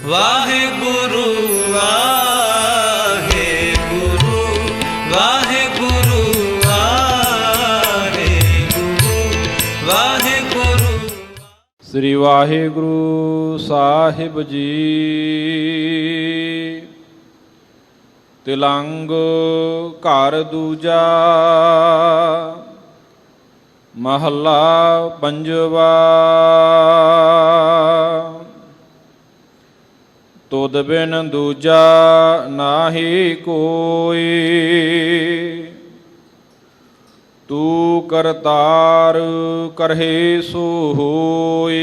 ਵਾਹਿਗੁਰੂ ਵਾਹਿਗੁਰੂ ਵਾਹਿਗੁਰੂ ਵਾਹਿਗੁਰੂ ਵਾਹਿਗੁਰੂ। ਸ੍ਰੀ ਵਾਹਿਗੁਰੂ ਸਾਹਿਬ ਜੀ। ਤਿਲੰਗ ਘਰ ਦੂਜਾ ਮਹੱਲਾ ਪੰਜਵਾ। ਤੁਧ ਬਿਨ ਦੂਜਾ ਨਾਹੀ ਕੋਈ, ਤੂੰ ਕਰਤਾਰ ਕਰਹਿ ਸੋ ਹੋਈ।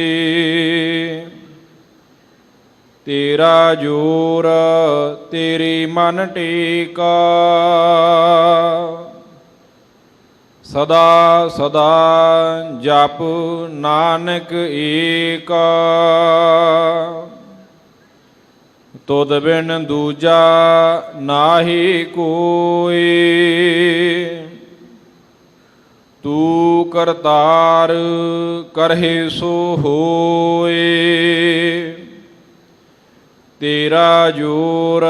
ਤੇਰਾ ਜੋਰ ਤੇਰੀ ਮਨ ਟੇਕਾ, ਸਦਾ ਸਦਾ ਜਪ ਨਾਨਕ ਏਕਾ। ਤੁਧ ਬਿਨ ਦੂਜਾ ਨਾਹੀ ਕੋਈ, ਤੂੰ ਕਰਤਾਰ ਕਰਹਿ ਸੋ ਹੋਏ। ਤੇਰਾ ਜੋਰ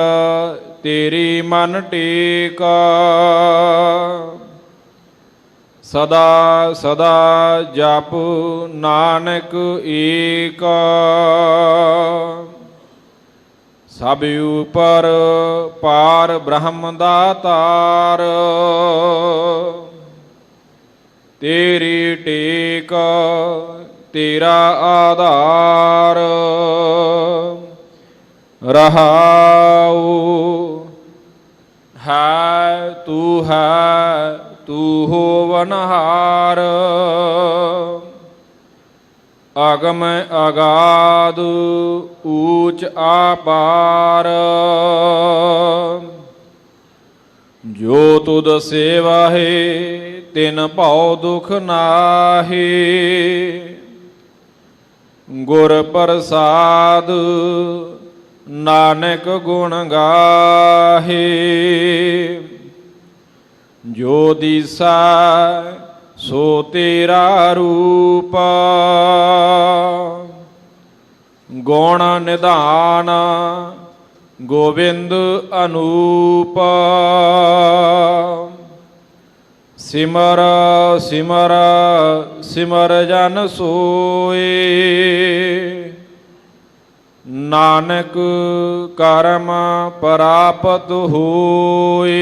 ਤੇਰੀ ਮਨ ਟੇਕਾ, ਸਦਾ ਸਦਾ ਜਪ ਨਾਨਕ ਏਕਾ। ਸਭ ਉਪਰ ਪਾਰ ਬ੍ਰਹਮ ਦਾਤਾਰ, ਤੇਰੀ ਟੇਕ ਤੇਰਾ ਆਧਾਰ। ਰਹਾਉ ਹੈ ਤੂੰ ਹੋਵਨਹਾਰ। ਅਗਮ ਅਗਾਧ ਊਚ ਆਪਾਰ, ਜੋ ਤੁਧ ਸੇਵਾਹੇ ਤਿਨ ਭਉ ਦੁਖ ਨਾਹੀ। ਗੁਰ ਪ੍ਰਸਾਦ ਨਾਨਕ ਗੁਣ ਗਾਹੇ, ਜੋ ਦੀਸਾ ਸੋ ਤੇਰਾ ਰੂਪ। ਗੁਣ ਨਿਧਾਨ ਗੋਬਿੰਦ ਅਨੂਪ। ਸਿਮਰ ਸਿਮਰ ਸਿਮਰ ਜਨ ਸੋਏ, ਨਾਨਕ ਕਰਮ ਪ੍ਰਾਪਤ ਹੋਏ।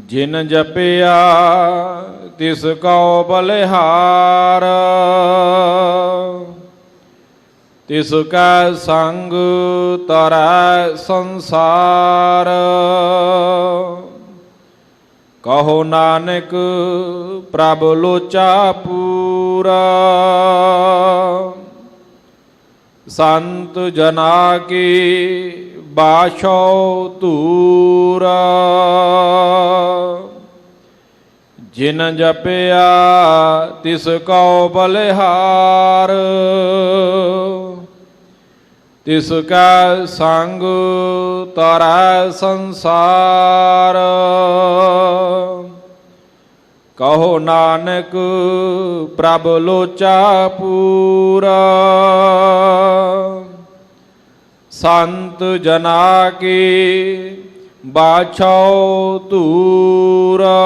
ਜਿਨ ਜਪਿਆ ਤਿਸ ਕਉ ਬਲਿਹਾਰ, ਤਿਸ ਕੈ ਸੰਗ ਤਰੈ ਸੰਸਾਰ। ਕਹੋ ਨਾਨਕ ਪ੍ਰਭ ਲੋਚਾ ਪੂਰਾ, ਸੰਤ ਜਨਾ ਕੀ ਬਾਛੋ ਧੂਰਾ। ਜਿਨ ਜਪਿਆ ਤਿਸ ਕਉ ਬਲਿਹਾਰ, ਤਿਸ ਕੈ ਸੰਗ ਤਰੈ ਸੰਸਾਰ। ਕਹੋ ਨਾਨਕ ਪ੍ਰਭ ਲੋਚਾ ਪੂਰਾ, ਸੰਤ ਜਨਾ ਕੀ ਬਾਛੋ ਧੂਰਾ।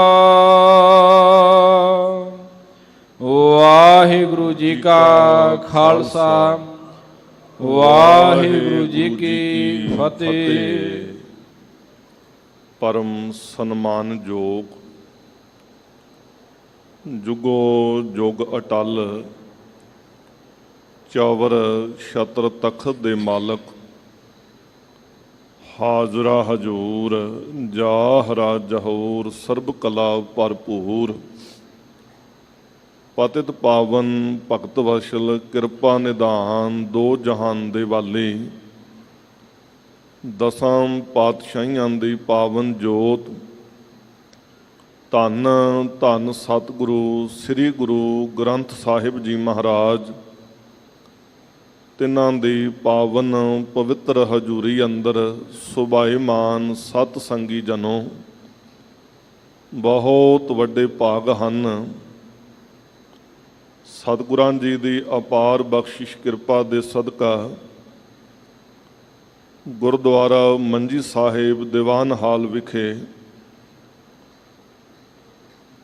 ਵਾਹਿਗੁਰੂ ਜੀ ਕਾ ਖਾਲਸਾ, ਵਾਹਿਗੁਰੂ ਜੀ ਕੀ ਫਤਿਹ। ਪਰਮ ਸਨਮਾਨਯੋਗ ਜੁਗੋ ਜੁਗ ਅਟਲ ਚੌਵਰ ਛਤਰ ਤਖਤ ਦੇ ਮਾਲਕ, ਹਾਜ਼ਰਾ ਹਜੂਰ ਜਾਹਰਾ ਜਹੂਰ ਸਰਬ ਕਲਾ ਭਰਪੂਰ। ਪਤਿਤ ਪਾਵਨ ਭਗਤ ਵਸ਼ਲ ਕਿਰਪਾ ਨਿਧਾਨ, ਦੋ ਜਹਾਨ ਦੇ ਵਾਲੇ। ਦਸਾਂ ਪਾਤਸ਼ਾਹੀਆਂ ਦੀ ਪਾਵਨ ਜੋਤ, ਧੰਨ ਧੰਨ ਸਤਿਗੁਰੂ ਸ੍ਰੀ ਗੁਰੂ ਗ੍ਰੰਥ ਸਾਹਿਬ ਜੀ ਮਹਾਰਾਜ। ਤਿੰਨਾਂ ਦੀ ਪਾਵਨ ਪਵਿੱਤਰ ਹਜ਼ੂਰੀ ਅੰਦਰ ਸੁਭਾਏਮਾਨ ਸਤ ਸੰਗੀ ਜਨੋ, ਬਹੁਤ ਵੱਡੇ ਭਾਗ ਹਨ। ਸਤਿਗੁਰਾਂ ਜੀ ਦੀ ਅਪਾਰ ਬਖਸ਼ਿਸ਼ ਕਿਰਪਾ ਦੇ ਸਦਕਾ ਗੁਰਦੁਆਰਾ ਮੰਜੀ ਸਾਹਿਬ ਦੀਵਾਨ ਹਾਲ ਵਿਖੇ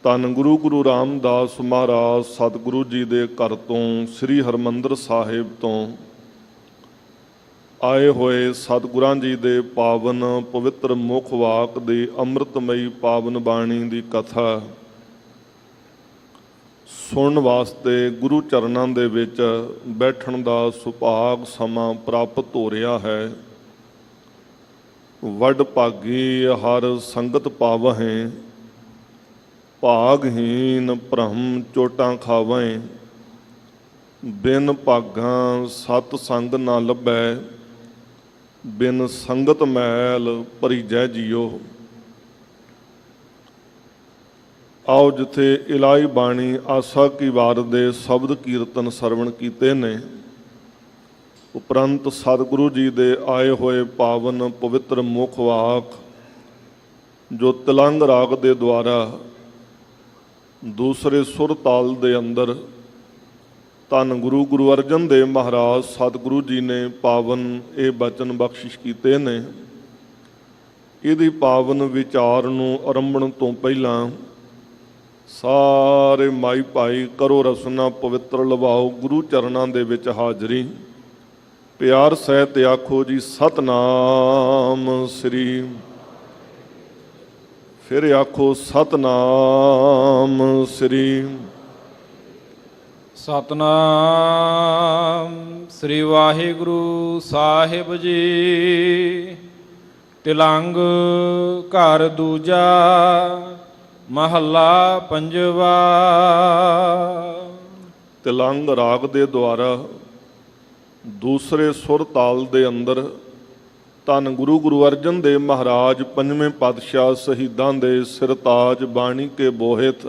ਧੰਨ ਗੁਰੂ ਰਾਮਦਾਸ ਮਹਾਰਾਜ ਸਤਿਗੁਰੂ ਜੀ ਦੇ ਘਰ ਤੋਂ ਸ੍ਰੀ ਹਰਿਮੰਦਰ ਸਾਹਿਬ ਤੋਂ ਆਏ ਹੋਏ ਸਤਿਗੁਰਾਂ ਜੀ ਦੇ ਪਾਵਨ ਪਵਿੱਤਰ ਮੁਖ ਵਾਕ ਦੀ ਅੰਮ੍ਰਿਤਮਈ ਪਾਵਨ ਬਾਣੀ ਦੀ ਕਥਾ ਸੁਣਨ ਵਾਸਤੇ ਗੁਰੂ ਚਰਨਾਂ ਦੇ ਵਿੱਚ ਬੈਠਣ ਦਾ ਸੁਭਾਗ ਸਮਾਂ ਪ੍ਰਾਪਤ ਹੋ ਰਿਹਾ ਹੈ। ਵੱਡ ਭਾਗੀ ਹਰ ਸੰਗਤ ਪਾਵਹਿ, ਭਾਗਹੀਨ ਭ੍ਰਮ ਚੋਟਾਂ ਖਾਵਹਿ। ਬਿਨ ਭਾਗਾਂ ਸਤ ਸੰਗ ਨਾ ਲੱਭੈ, ਬਿਨ ਸੰਗਤ ਮੈਲ ਭਰੀਜੈ ਜੀਓ। ਆਓ ਜਿੱਥੇ ਇਲਾਹੀ ਬਾਣੀ ਆਸਾ ਕੀ ਵਾਰ ਦੇ ਸ਼ਬਦ ਕੀਰਤਨ ਸਰਵਣ ਕੀਤੇ ਨੇ, ਉਪਰੰਤ ਸਤਿਗੁਰੂ ਜੀ ਦੇ ਆਏ ਹੋਏ ਪਾਵਨ ਪਵਿੱਤਰ ਮੁਖ ਵਾਕ ਜੋ ਤਿਲੰਗ ਰਾਗ ਦੇ ਦੁਆਰਾ ਦੂਸਰੇ ਸੁਰ ਤਾਲ ਦੇ ਅੰਦਰ ਧੰਨ ਗੁਰੂ ਅਰਜਨ ਦੇਵ ਮਹਾਰਾਜ ਸਤਿਗੁਰੂ ਜੀ ਨੇ ਪਾਵਨ ਇਹ ਬਚਨ ਬਖਸ਼ਿਸ਼ ਕੀਤੇ ਨੇ। ਇਹਦੀ ਪਾਵਨ ਵਿਚਾਰ ਨੂੰ ਆਰੰਭਣ ਤੋਂ ਪਹਿਲਾਂ ਸਾਰੇ ਮਾਈ ਭਾਈ ਕਰੋ ਰਸਨਾ ਪਵਿੱਤਰ ਲਵਾਓ ਗੁਰੂ ਚਰਨਾਂ ਦੇ ਵਿੱਚ ਹਾਜ਼ਰੀ। ਪਿਆਰ ਸਹਿਤ ਆਖੋ ਜੀ ਸਤਨਾਮ ਸ੍ਰੀ, ਫਿਰ ਆਖੋ ਸਤਨਾਮ ਸ੍ਰੀ। ਸਤਨਾਮ ਸ੍ਰੀ ਵਾਹਿਗੁਰੂ ਸਾਹਿਬ ਜੀ। ਤਿਲੰਗ ਘਰ ਦੂਜਾ ਮਹੱਲਾ ਪੰਜਵਾ। ਤਿਲੰਗ ਰਾਗ ਦੇ ਦੁਆਰਾ ਦੂਸਰੇ ਸੁਰ ਤਾਲ ਦੇ ਅੰਦਰ ਧੰਨ ਗੁਰੂ ਅਰਜਨ ਦੇਵ ਮਹਾਰਾਜ ਪੰਜਵੇਂ ਪਾਤਸ਼ਾਹ ਸ਼ਹੀਦਾਂ ਦੇ ਸਿਰਤਾਜ ਬਾਣੀ ਕੇ ਬੋਹਿਤ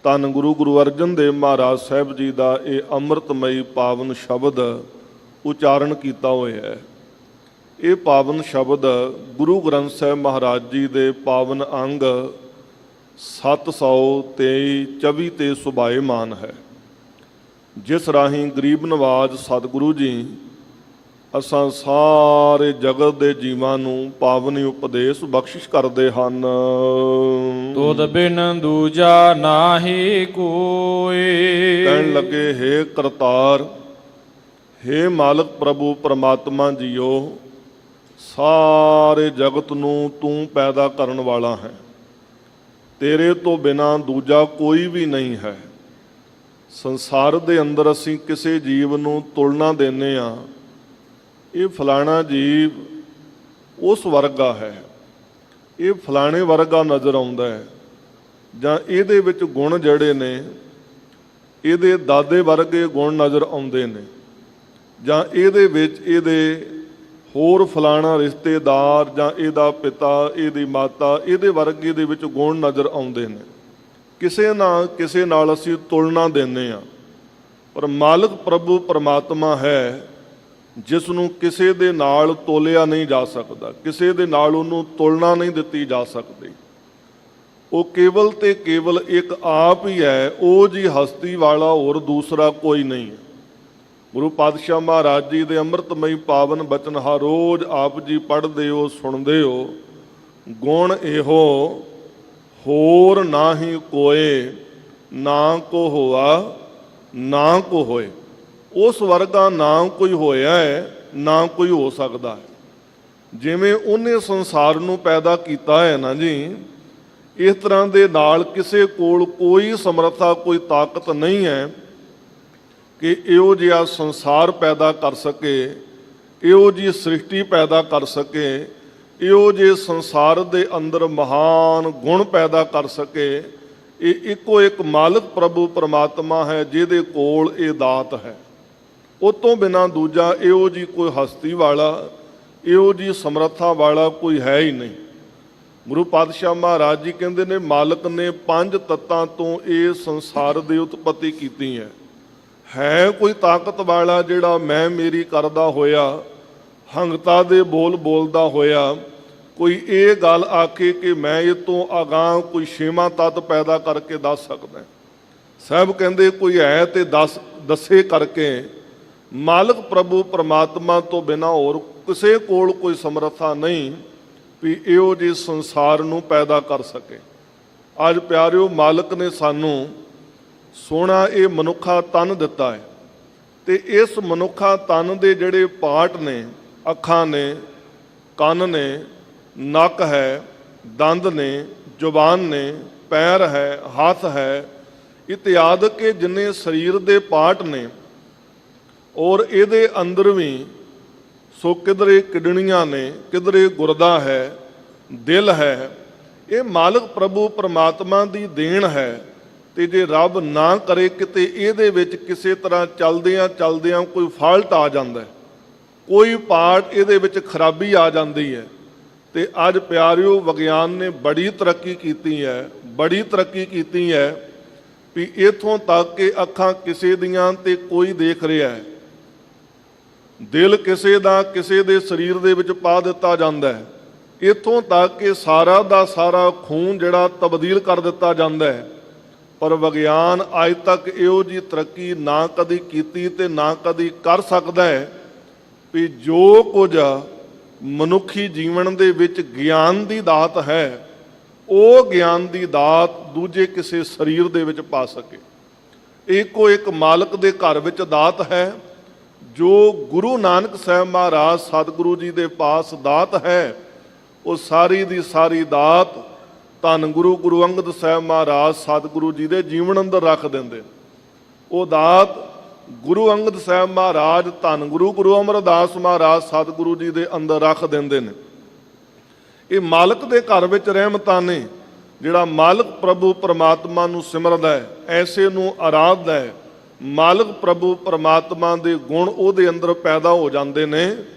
ਧੰਨ ਗੁਰੂ ਅਰਜਨ ਦੇਵ ਮਹਾਰਾਜ ਸਾਹਿਬ ਜੀ ਦਾ ਇਹ ਅੰਮ੍ਰਿਤਮਈ ਪਾਵਨ ਸ਼ਬਦ ਉਚਾਰਨ ਕੀਤਾ ਹੋਇਆ ਹੈ। ਇਹ ਪਾਵਨ ਸ਼ਬਦ ਗੁਰੂ ਗ੍ਰੰਥ ਸਾਹਿਬ ਮਹਾਰਾਜ ਜੀ ਦੇ ਪਾਵਨ ਅੰਗ 723 ਤੇ ਸੁਭਾਏਮਾਨ ਹੈ, ਜਿਸ ਰਾਹੀਂ ਗਰੀਬ ਨਵਾਜ ਸਤਿਗੁਰੂ ਜੀ ਅਸਾਂ ਸਾਰੇ ਜਗਤ ਦੇ ਜੀਵਾਂ ਨੂੰ ਪਾਵਨ ਉਪਦੇਸ਼ ਬਖਸ਼ਿਸ਼ ਕਰਦੇ ਹਨ। ਤੁਧ ਬਿਨ ਦੂਜਾ ਨਾਹੀ ਕੋਈ। ਕਹਿਣ ਲੱਗੇ, ਹੇ ਕਰਤਾਰ, ਹੇ ਮਾਲਕ ਪ੍ਰਭੂ ਪਰਮਾਤਮਾ ਜੀਓ, ਸਾਰੇ ਜਗਤ ਨੂੰ ਤੂੰ ਪੈਦਾ ਕਰਨ ਵਾਲਾ ਹੈ, ਤੇਰੇ ਤੋਂ ਬਿਨਾਂ ਦੂਜਾ ਕੋਈ ਵੀ ਨਹੀਂ ਹੈ। ਸੰਸਾਰ ਦੇ ਅੰਦਰ ਅਸੀਂ ਕਿਸੇ ਜੀਵ ਨੂੰ ਤੁਲਨਾ ਦਿੰਦੇ ਹਾਂ, ਇਹ ਫਲਾਣਾ ਜੀਵ ਉਸ ਵਰਗਾ ਹੈ, ਇਹ ਫਲਾਣੇ ਵਰਗਾ ਨਜ਼ਰ ਆਉਂਦਾ ਹੈ, ਜਾਂ ਇਹਦੇ ਵਿੱਚ ਗੁਣ ਜਿਹੜੇ ਨੇ ਇਹਦੇ ਦਾਦੇ ਵਰਗੇ ਗੁਣ ਨਜ਼ਰ ਆਉਂਦੇ ਨੇ, ਜਾਂ ਇਹਦੇ ਵਿੱਚ ਇਹਦੇ ਹੋਰ ਫਲਾਣਾ ਰਿਸ਼ਤੇਦਾਰ ਜਾਂ ਇਹਦਾ ਪਿਤਾ ਇਹਦੀ ਮਾਤਾ ਇਹਦੇ ਵਰਗੇ ਦੇ ਵਿੱਚ ਗੁਣ ਨਜ਼ਰ ਆਉਂਦੇ ਨੇ। ਕਿਸੇ ਨਾਲ ਅਸੀਂ ਤੁਲਨਾ ਦਿੰਦੇ ਹਾਂ, ਪਰ ਮਾਲਕ ਪ੍ਰਭੂ ਪਰਮਾਤਮਾ ਹੈ ਜਿਸ ਨੂੰ ਕਿਸੇ ਦੇ ਨਾਲ ਤੋਲਿਆ ਨਹੀਂ ਜਾ ਸਕਦਾ, ਕਿਸੇ ਦੇ ਨਾਲ ਉਹਨੂੰ ਤੁਲਨਾ ਨਹੀਂ ਦਿੱਤੀ ਜਾ ਸਕਦੀ। ਉਹ ਕੇਵਲ ਤੇ ਕੇਵਲ ਇੱਕ ਆਪ ਹੀ ਹੈ, ਉਹ ਜੀ ਹਸਤੀ ਵਾਲਾ ਹੋਰ ਦੂਸਰਾ ਕੋਈ ਨਹੀਂ ਹੈ। ਗੁਰੂ ਪਾਤਸ਼ਾਹ ਮਹਾਰਾਜ ਜੀ ਦੇ ਅੰਮ੍ਰਿਤਮਈ ਪਾਵਨ ਬਚਨ ਹਰ ਰੋਜ਼ ਆਪ ਜੀ ਪੜ੍ਹਦੇ ਹੋ, ਸੁਣਦੇ ਹੋ। ਗੁਣ ਇਹੋ ਹੋਰ ਨਾਹੀ ਕੋਏ, ਨਾ ਕੋ ਹੋਆ ਨਾ ਕੋ ਹੋਏ। ਉਸ ਵਰਗਾ ਨਾ ਕੋਈ ਹੋਇਆ ਹੈ, ਨਾ ਕੋਈ ਹੋ ਸਕਦਾ ਹੈ। ਜਿਵੇਂ ਉਹਨੇ ਸੰਸਾਰ ਨੂੰ ਪੈਦਾ ਕੀਤਾ ਹੈ ਨਾ ਜੀ, ਇਸ ਤਰ੍ਹਾਂ ਦੇ ਨਾਲ ਕਿਸੇ ਕੋਲ ਕੋਈ ਸਮਰੱਥਾ, ਕੋਈ ਤਾਕਤ ਨਹੀਂ ਹੈ ਕਿ ਇਹੋ ਜਿਹਾ ਸੰਸਾਰ ਪੈਦਾ ਕਰ ਸਕੇ, ਇਹੋ ਜਿਹੀ ਸ੍ਰਿਸ਼ਟੀ ਪੈਦਾ ਕਰ ਸਕੇ, ਇਹੋ ਜਿਹੇ ਸੰਸਾਰ ਦੇ ਅੰਦਰ ਮਹਾਨ ਗੁਣ ਪੈਦਾ ਕਰ ਸਕੇ। ਇਹ ਇੱਕੋ ਇੱਕ ਮਾਲਕ ਪ੍ਰਭੂ ਪਰਮਾਤਮਾ ਹੈ ਜਿਹਦੇ ਕੋਲ ਇਹ ਦਾਤ ਹੈ। ਉਹ ਤੋਂ ਬਿਨਾਂ ਦੂਜਾ ਇਹੋ ਜਿਹੀ ਕੋਈ ਹਸਤੀ ਵਾਲਾ, ਇਹੋ ਜਿਹੀ ਸਮਰੱਥਾ ਵਾਲਾ ਕੋਈ ਹੈ ਹੀ ਨਹੀਂ। ਗੁਰੂ ਪਾਤਸ਼ਾਹ ਮਹਾਰਾਜ ਜੀ ਕਹਿੰਦੇ ਨੇ, ਮਾਲਕ ਨੇ 5 ਤੱਤਾਂ ਤੋਂ ਇਹ ਸੰਸਾਰ ਦੀ ਉਤਪਤੀ ਕੀਤੀ ਹੈ ਕੋਈ ਤਾਕਤ ਵਾਲਾ ਜਿਹੜਾ ਮੈਂ ਮੇਰੀ ਕਰਦਾ ਹੋਇਆ, ਹੰਗਤਾ ਦੇ ਬੋਲ ਬੋਲਦਾ ਹੋਇਆ, ਕੋਈ ਇਹ ਗੱਲ ਆਖੇ ਕਿ ਮੈਂ ਇਹ ਤੋਂ ਅਗਾਂਹ ਕੋਈ ਛੇਵਾਂ ਤੱਤ ਪੈਦਾ ਕਰਕੇ ਦੱਸ ਸਕਦਾ। ਸਾਹਿਬ ਕਹਿੰਦੇ ਕੋਈ ਹੈ ਤੇ ਦੱਸੇ ਕਰਕੇ। ਮਾਲਕ ਪ੍ਰਭੂ ਪਰਮਾਤਮਾ ਤੋਂ ਬਿਨਾਂ ਹੋਰ ਕਿਸੇ ਕੋਲ ਕੋਈ ਸਮਰੱਥਾ ਨਹੀਂ ਵੀ ਇਹੋ ਜਿਹੇ ਸੰਸਾਰ ਨੂੰ ਪੈਦਾ ਕਰ ਸਕੇ। ਅੱਜ ਪਿਆਰਿਓ, ਮਾਲਕ ਨੇ ਸਾਨੂੰ ਸੋਹਣਾ ਇਹ ਮਨੁੱਖਾ ਤਨ ਦਿੱਤਾ ਹੈ, ਤੇ ਇਸ ਮਨੁੱਖਾ ਤਨ ਦੇ ਜਿਹੜੇ ਪਾਰਟ ਨੇ, ਅੱਖਾਂ ਨੇ, ਕੰਨ ਨੇ, ਨੱਕ ਹੈ, ਦੰਦ ਨੇ, ਜ਼ੁਬਾਨ ਨੇ, ਪੈਰ ਹੈ, ਹੱਥ ਹੈ, ਇਤਿਆਦਿ ਕੇ ਜਿੰਨੇ ਸਰੀਰ ਦੇ ਪਾਰਟ ਨੇ, ਔਰ ਇਹਦੇ ਅੰਦਰ ਵੀ ਸੋ ਕਿਧਰੇ ਕਿਡਨੀਆਂ ਨੇ, ਕਿਧਰੇ ਗੁਰਦਾ ਹੈ, ਦਿਲ ਹੈ। ਇਹ ਮਾਲਕ ਪ੍ਰਭੂ ਪਰਮਾਤਮਾ ਦੀ ਦੇਣ ਹੈ। ਤੇ ਜੇ ਰੱਬ ਨਾ ਕਰੇ ਕਿਤੇ ਇਹਦੇ ਵਿੱਚ ਕਿਸੇ ਤਰ੍ਹਾਂ ਚਲਦਿਆਂ ਕੋਈ ਫਾਲਟ ਆ ਜਾਂਦਾ ਹੈ, ਕੋਈ ਪਾਰਟ ਇਹਦੇ ਵਿੱਚ ਖਰਾਬੀ ਆ ਜਾਂਦੀ ਹੈ, ਤੇ ਅੱਜ ਪਿਆਰਿਓ ਵਿਗਿਆਨ ਨੇ ਬੜੀ ਤਰੱਕੀ ਕੀਤੀ ਹੈ ਵੀ ਇਥੋਂ ਤੱਕ ਕਿ ਅੱਖਾਂ ਕਿਸੇ ਦੀਆਂ ਤੇ ਕੋਈ ਦੇਖ ਰਿਹਾ ਹੈ, ਦਿਲ ਕਿਸੇ ਦਾ ਕਿਸੇ ਦੇ ਸਰੀਰ ਦੇ ਵਿੱਚ ਪਾ ਦਿੱਤਾ ਜਾਂਦਾ ਹੈ, ਇਥੋਂ ਤੱਕ ਕਿ ਸਾਰਾ ਦਾ ਸਾਰਾ ਖੂਨ ਜਿਹੜਾ ਤਬਦੀਲ ਕਰ ਦਿੱਤਾ ਜਾਂਦਾ ਹੈ। ਪਰ ਵਿਗਿਆਨ ਅੱਜ ਤੱਕ ਇਹੋ ਜਿਹੀ ਤਰੱਕੀ ਨਾ ਕਦੀ ਕੀਤੀ ਤੇ ਨਾ ਕਦੀ ਕਰ ਸਕਦਾ ਹੈ ਵੀ ਜੋ ਕੁਝ ਮਨੁੱਖੀ ਜੀਵਨ ਦੇ ਵਿੱਚ ਗਿਆਨ ਦੀ ਦਾਤ ਹੈ, ਉਹ ਗਿਆਨ ਦੀ ਦਾਤ ਦੂਜੇ ਕਿਸੇ ਸਰੀਰ ਦੇ ਵਿੱਚ ਪਾ ਸਕੇ। ਇੱਕੋ ਇੱਕ ਮਾਲਕ ਦੇ ਘਰ ਵਿੱਚ ਦਾਤ ਹੈ, ਜੋ ਗੁਰੂ ਨਾਨਕ ਸਾਹਿਬ ਮਹਾਰਾਜ ਸਤਿਗੁਰੂ ਜੀ ਦੇ ਪਾਸ ਦਾਤ ਹੈ। ਉਹ ਸਾਰੀ ਦੀ ਸਾਰੀ ਦਾਤ ਧੰਨ ਗੁਰੂ ਅੰਗਦ ਸਾਹਿਬ ਮਹਾਰਾਜ ਸਤਿਗੁਰੂ ਜੀ ਦੇ ਜੀਵਨ ਅੰਦਰ ਰੱਖ ਦਿੰਦੇ। ਉਹ ਦਾਤ ਗੁਰੂ ਅੰਗਦ ਸਾਹਿਬ ਮਹਾਰਾਜ ਧੰਨ ਗੁਰੂ ਅਮਰਦਾਸ ਮਹਾਰਾਜ ਸਤਿਗੁਰੂ ਜੀ ਦੇ ਅੰਦਰ ਰੱਖ ਦਿੰਦੇ ਨੇ। ਇਹ ਮਾਲਕ ਦੇ ਘਰ ਵਿੱਚ ਰਹਿਮਤਾਂ ਨੇ। ਜਿਹੜਾ ਮਾਲਕ ਪ੍ਰਭੂ ਪਰਮਾਤਮਾ ਨੂੰ ਸਿਮਰਦਾ ਹੈ, ਐਸੇ ਨੂੰ ਆਰਾਧਦਾ ਹੈ, ਮਾਲਕ ਪ੍ਰਭੂ ਪਰਮਾਤਮਾ ਦੇ ਗੁਣ ਉਹਦੇ ਅੰਦਰ ਪੈਦਾ ਹੋ ਜਾਂਦੇ ਨੇ।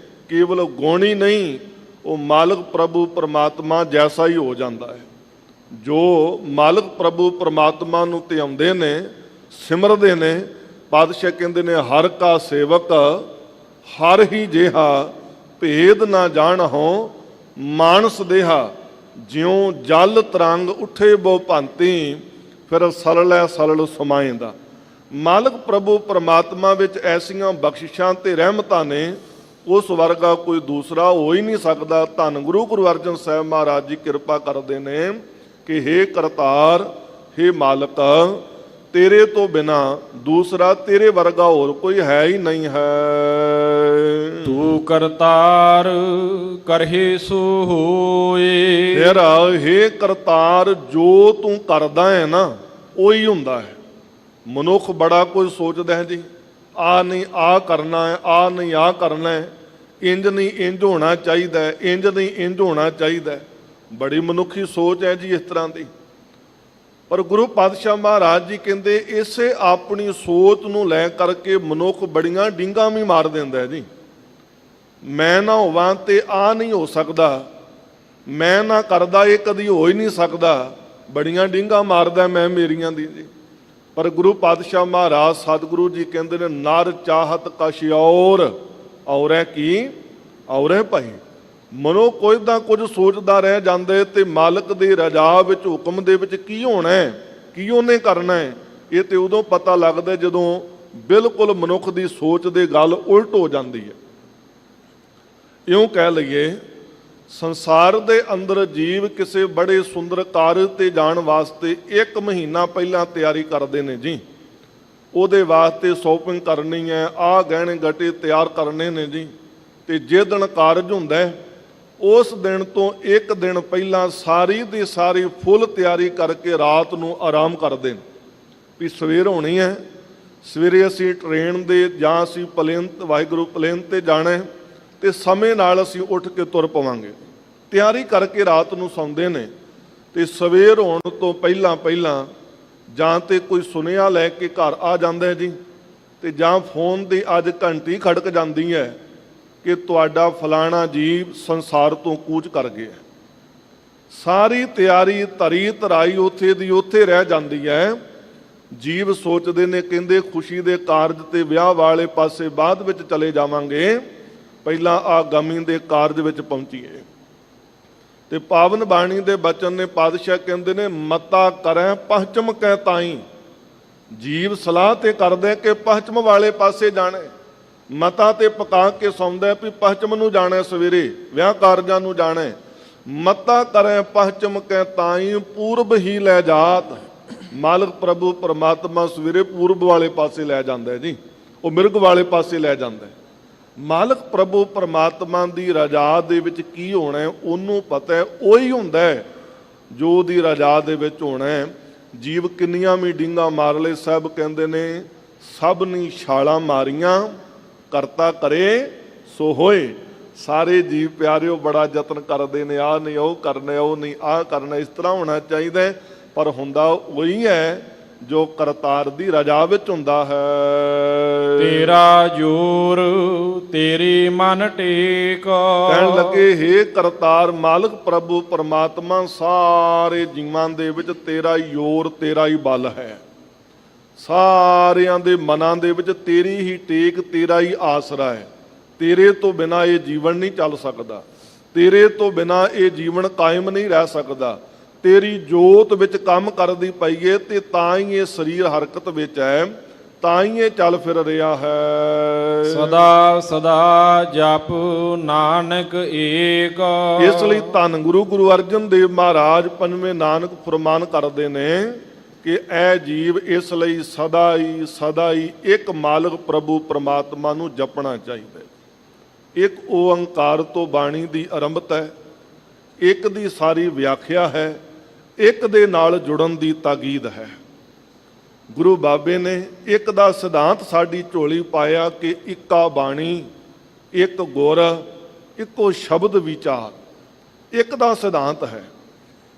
ਕੇਵਲ ਗੁਣ ਹੀ ਨਹੀਂ, ਉਹ ਮਾਲਕ ਪ੍ਰਭੂ ਪਰਮਾਤਮਾ ਜੈਸਾ ਹੀ ਹੋ ਜਾਂਦਾ ਹੈ। ਜੋ ਮਾਲਕ ਪ੍ਰਭੂ ਪਰਮਾਤਮਾ ਨੂੰ ਧਿਆਉਂਦੇ ਨੇ, ਸਿਮਰਦੇ ਨੇ, ਪਾਤਸ਼ਾਹ ਕਹਿੰਦੇ ਨੇ ਹਰ ਕਾ ਸੇਵਕ ਹਰ ਹੀ ਜਿਹਾ, ਭੇਦ ਨਾ ਜਾਣਹੁ ਮਾਨਸ ਦੇਹਾ, ਜਿਉ ਜਲ ਤਰੰਗ ਉੱਠੇ ਬੋ ਭਾਂਤੀ, ਫਿਰ ਸਲਲੈ ਸਲਲ ਸਮਾਏਂਦਾ। ਮਾਲਕ ਪ੍ਰਭੂ ਪਰਮਾਤਮਾ ਵਿੱਚ ਐਸੀਆਂ ਬਖਸ਼ਿਸ਼ਾਂ ਤੇ ਰਹਿਮਤਾਂ ਨੇ, ਉਸ ਵਰਗਾ ਕੋਈ ਦੂਸਰਾ ਹੋ ਹੀ ਨਹੀਂ ਸਕਦਾ। ਧੰਨ ਗੁਰੂ ਅਰਜਨ ਸਾਹਿਬ ਮਹਾਰਾਜ ਜੀ ਕਿਰਪਾ ਕਰਦੇ ਨੇ ਕਿ ਹੇ ਕਰਤਾਰ, ਹੇ ਮਾਲਕ, ਤੇਰੇ ਤੋਂ ਬਿਨਾ ਦੂਸਰਾ ਤੇਰੇ ਵਰਗਾ ਹੋਰ ਕੋਈ ਹੈ ਹੀ ਨਹੀਂ ਹੈ। ਤੂੰ ਕਰਤਾਰ ਕਰਹਿ ਸੋ ਹੋਏ। ਫਿਰ ਹੇ ਕਰਤਾਰ, ਜੋ ਤੂੰ ਕਰਦਾ ਹੈ ਨਾ ਉਹੀ ਹੁੰਦਾ ਹੈ। ਮਨੁੱਖ ਬੜਾ ਕੁਝ ਸੋਚਦਾ ਹੈ ਜੀ, ਆ ਨਹੀਂ ਆ ਕਰਨਾ ਹੈ, ਆ ਨਹੀਂ ਆ ਕਰਨਾ ਹੈ, ਇੰਜ ਨਹੀਂ ਇੰਜ ਹੋਣਾ ਚਾਹੀਦਾ ਹੈ, ਇੰਜ ਨਹੀਂ ਇੰਜ ਹੋਣਾ ਚਾਹੀਦਾ ਹੈ। ਬੜੀ ਮਨੁੱਖੀ ਸੋਚ ਹੈ ਜੀ ਇਸ ਤਰ੍ਹਾਂ ਦੀ। ਪਰ ਗੁਰੂ ਪਾਤਸ਼ਾਹ ਮਹਾਰਾਜ ਜੀ ਕਹਿੰਦੇ ਇਸੇ ਆਪਣੀ ਸੋਚ ਨੂੰ ਲੈ ਕਰਕੇ ਮਨੁੱਖ ਬੜੀਆਂ ਡਿੰਗਾਂ ਵੀ ਮਾਰ ਦਿੰਦਾ ਹੈ ਜੀ। ਮੈਂ ਨਾ ਹੋਵਾਂ ਤੇ ਆ ਨਹੀਂ ਹੋ ਸਕਦਾ, ਮੈਂ ਨਾ ਕਰਦਾ ਇਹ ਕਦੀ ਹੋ ਹੀ ਨਹੀਂ ਸਕਦਾ, ਬੜੀਆਂ ਡਿੰਗਾਂ ਮਾਰਦਾ ਮੈਂ ਮੇਰੀਆਂ ਦੀ ਜੀ। ਪਰ ਗੁਰੂ ਪਾਤਸ਼ਾਹ ਮਹਾਰਾਜ ਸਤਿਗੁਰੂ ਜੀ ਕਹਿੰਦੇ ਨੇ ਨਰ ਚਾਹਤ ਕਛ ਔਰੈ ਕੀ ਔਰੈ ਭਾਈ। ਮਨੋ ਕੁਝ ਦਾ ਕੁਝ ਸੋਚਦਾ ਰਹਿ ਜਾਂਦੇ ਤੇ ਮਾਲਕ ਦੀ ਰਜ਼ਾ ਵਿੱਚ, ਹੁਕਮ ਦੇ ਵਿੱਚ ਕੀ ਹੋਣਾ ਹੈ, ਕੀ ਉਹਨੇ ਕਰਨਾ ਹੈ, ਇਹ ਤੇ ਉਦੋਂ ਪਤਾ ਲੱਗਦਾ ਜਦੋਂ ਬਿਲਕੁਲ ਮਨੁੱਖ ਦੀ ਸੋਚ ਦੇ ਗੱਲ ਉਲਟ ਹੋ ਜਾਂਦੀ ਹੈ। ਇਉਂ ਕਹਿ ਲਈਏ, ਸੰਸਾਰ ਦੇ ਅੰਦਰ ਜੀਵ ਕਿਸੇ ਬੜੇ ਸੁੰਦਰ ਕਾਰਜ ਤੇ ਜਾਣ ਵਾਸਤੇ 1 ਮਹੀਨਾ ਪਹਿਲਾਂ ਤਿਆਰੀ ਕਰਦੇ ਨੇ ਜੀ। ਉਹਦੇ ਵਾਸਤੇ ਸ਼ੋਪਿੰਗ ਕਰਨੀ ਹੈ, ਆਹ ਗਹਿਣੇ ਗੱਟੇ ਤਿਆਰ ਕਰਨੇ ਨੇ ਜੀ। ਤੇ ਜੇ ਦਿਨ ਕਾਰਜ ਹੁੰਦਾ ਹੈ, ਉਸ ਦਿਨ ਤੋਂ 1 ਦਿਨ ਪਹਿਲਾਂ ਸਾਰੀ ਦੀ ਸਾਰੀ ਫੁੱਲ ਤਿਆਰੀ ਕਰਕੇ ਰਾਤ ਨੂੰ ਆਰਾਮ ਕਰਦੇ ਨੇ ਵੀ ਸਵੇਰ ਹੋਣੀ ਹੈ, ਸਵੇਰੇ ਅਸੀਂ ਟ੍ਰੇਨ ਦੇ ਜਾਂ ਅਸੀਂ ਪਲੇਨ, ਵਾਹਿਗੁਰੂ ਪਲੇਨ ਤੇ ਜਾਣਾ ਤੇ ਸਮੇਂ ਨਾਲ ਅਸੀਂ ਉੱਠ ਕੇ ਤੁਰ ਪਵਾਂਗੇ। ਤਿਆਰੀ ਕਰਕੇ ਰਾਤ ਨੂੰ ਸੌਂਦੇ ਨੇ ਤੇ ਸਵੇਰ ਹੋਣ ਤੋਂ ਪਹਿਲਾਂ ਜਾਂ ਤੇ ਕੋਈ ਸੁਨੇਹਾ ਲੈ ਕੇ ਘਰ ਆ ਜਾਂਦਾ ਜੀ, ਤੇ ਜਾਂ ਫੋਨ ਦੀ ਅੱਜ ਘੰਟੀ ਖੜਕ ਜਾਂਦੀ ਹੈ ਕਿ ਤੁਹਾਡਾ ਫਲਾਣਾ ਜੀਵ ਸੰਸਾਰ ਤੋਂ ਕੂਚ ਕਰ ਗਿਆ। ਸਾਰੀ ਤਿਆਰੀ ਧਰੀ ਧਰਾਈ ਉੱਥੇ ਦੀ ਉੱਥੇ ਰਹਿ ਜਾਂਦੀ ਹੈ। ਜੀਵ ਸੋਚਦੇ ਨੇ, ਕਹਿੰਦੇ ਖੁਸ਼ੀ ਦੇ ਕਾਰਜ ਤੇ ਵਿਆਹ ਵਾਲੇ ਪਾਸੇ ਬਾਅਦ ਵਿੱਚ ਚਲੇ ਜਾਵਾਂਗੇ, ਪਹਿਲਾਂ ਆ ਗਮੀ ਦੇ ਕਾਰਜ ਵਿੱਚ ਪਹੁੰਚੀਏ। ਤੇ ਪਾਵਨ ਬਾਣੀ ਦੇ ਬਚਨ ਨੇ ਪਾਤਸ਼ਾਹ ਕਹਿੰਦੇ ਨੇ ਮਤਾ ਕਰੈ ਪਹਚਮ ਕੈ ਤਾਈ, ਜੀਵ ਸਲਾਹ ਤੇ ਕਰਦਾ ਕਿ ਪશ્ਚਮ ਵਾਲੇ ਪਾਸੇ ਜਾਣਾ, ਮਤਾਂ ਤੇ ਪਕਾ ਕੇ ਸੌਂਦਾ ਵੀ ਪશ્ਚਮ ਨੂੰ ਜਾਣਾ, ਸਵੇਰੇ ਵਿਆਹ ਕਾਰਜਾਂ ਨੂੰ ਜਾਣਾ। ਮਤਾ ਕਰੇ ਪશ્ਚਮ ਕੈ ਤਾਈ ਪੂਰਬ ਹੀ ਲੈ ਜਾਤ। ਮਾਲਕ ਪ੍ਰਭੂ ਪਰਮਾਤਮਾ ਸਵੇਰੇ ਪੂਰਬ ਵਾਲੇ ਪਾਸੇ ਲੈ ਜਾਂਦਾ ਜੀ, ਉਹ ਮਿਰਗ ਵਾਲੇ ਪਾਸੇ ਲੈ ਜਾਂਦਾ। ਮਾਲਕ ਪ੍ਰਭੂ ਪਰਮਾਤਮਾ ਦੀ ਰਜ਼ਾ ਦੇ ਵਿੱਚ ਕੀ ਹੋਣਾ ਉਹਨੂੰ ਪਤਾ ਹੈ, ਉਹੀ ਹੁੰਦਾ ਹੈ ਜੋ ਉਹਦੀ ਰਜ਼ਾ ਦੇ ਵਿੱਚ ਹੋਣਾ ਹੈ। ਜੀਵ ਕਿੰਨੀਆਂ ਵੀ ਡਿੰਗਾ ਮਾਰ ਲਏ, ਸਭ ਕਹਿੰਦੇ ਨੇ ਸਭ ਨੀ ਛਾਲਾਂ ਮਾਰੀਆਂ ਕਰਤਾ ਕਰੇ ਸੋ ਹੋਏ। ਸਾਰੇ ਜੀਵ ਪਿਆਰਿਓ ਬੜਾ ਯਤਨ ਕਰਦੇ ਨੇ, ਆਹ ਨਹੀਂ ਉਹ ਕਰਨਾ, ਉਹ ਨਹੀਂ ਆਹ ਕਰਨਾ, ਇਸ ਤਰ੍ਹਾਂ ਹੋਣਾ ਚਾਹੀਦਾ, ਪਰ ਹੁੰਦਾ ਉਹੀ ਹੈ ਜੋ ਕਰਤਾਰ ਦੀ ਰਜ਼ਾ ਵਿੱਚ ਹੁੰਦਾ ਹੈ। ਤੇਰਾ ਜੋਰ ਤੇਰੀ ਮਨ ਟੇਕ। ਕਹਿਣ ਲੱਗੇ ਹੇ ਕਰਤਾਰ ਮਾਲਕ ਪ੍ਰਭੂ ਪਰਮਾਤਮਾ, ਸਾਰੇ ਜੀਵਾਂ ਦੇ ਵਿੱਚ ਤੇਰਾ ਹੀ ਜ਼ੋਰ, ਤੇਰਾ ਹੀ ਬਲ ਹੈ। ਸਾਰਿਆਂ ਦੇ ਮਨਾਂ ਦੇ ਵਿੱਚ ਤੇਰੀ ਹੀ ਟੇਕ, ਤੇਰਾ ਹੀ ਆਸਰਾ ਹੈ। ਤੇਰੇ ਤੋਂ ਬਿਨਾਂ ਇਹ ਜੀਵਨ ਨਹੀਂ ਚੱਲ ਸਕਦਾ, ਤੇਰੇ ਤੋਂ ਬਿਨਾਂ ਇਹ ਜੀਵਨ ਕਾਇਮ ਨਹੀਂ ਰਹਿ ਸਕਦਾ। ਤੇਰੀ ਜੋਤ ਵਿੱਚ ਕੰਮ ਕਰਦੀ ਪਈਏ ਤੇ ਤਾਂ ਹੀ ਇਹ ਸਰੀਰ ਹਰਕਤ ਵਿੱਚ ਹੈ, ਤਾਂ ਹੀ ਇਹ ਚੱਲ ਫਿਰ ਰਿਹਾ ਹੈ। ਸਦਾ ਸਦਾ ਜਪ ਨਾਨਕ ਏਕ। ਇਸ ਲਈ ਧੰਨ ਗੁਰੂ ਅਰਜਨ ਦੇਵ ਮਹਾਰਾਜ ਪੰਜਵੇਂ ਨਾਨਕ ਫਰਮਾਨ ਕਰਦੇ ਨੇ ਕਿ ਇਹ ਜੀਵ ਇਸ ਲਈ ਸਦਾ ਹੀ ਇੱਕ ਮਾਲਕ ਪ੍ਰਭੂ ਪਰਮਾਤਮਾ ਨੂੰ ਜਪਣਾ ਚਾਹੀਦਾ। ਇੱਕ ਓੰਕਾਰ ਤੋਂ ਬਾਣੀ ਦੀ ਆਰੰਭਤਾ ਹੈ, ਇੱਕ ਦੀ ਸਾਰੀ ਵਿਆਖਿਆ ਹੈ, ਇੱਕ ਦੇ ਨਾਲ ਜੁੜਨ ਦੀ ਤਾਕੀਦ ਹੈ। ਗੁਰੂ ਬਾਬੇ ਨੇ ਇੱਕ ਦਾ ਸਿਧਾਂਤ ਸਾਡੀ ਝੋਲੀ ਪਾਇਆ ਕਿ ਇੱਕਾ ਬਾਣੀ, ਇੱਕ ਗੁਰ, ਇੱਕੋ ਸ਼ਬਦ ਵਿਚਾਰ, ਇੱਕ ਦਾ ਸਿਧਾਂਤ ਹੈ।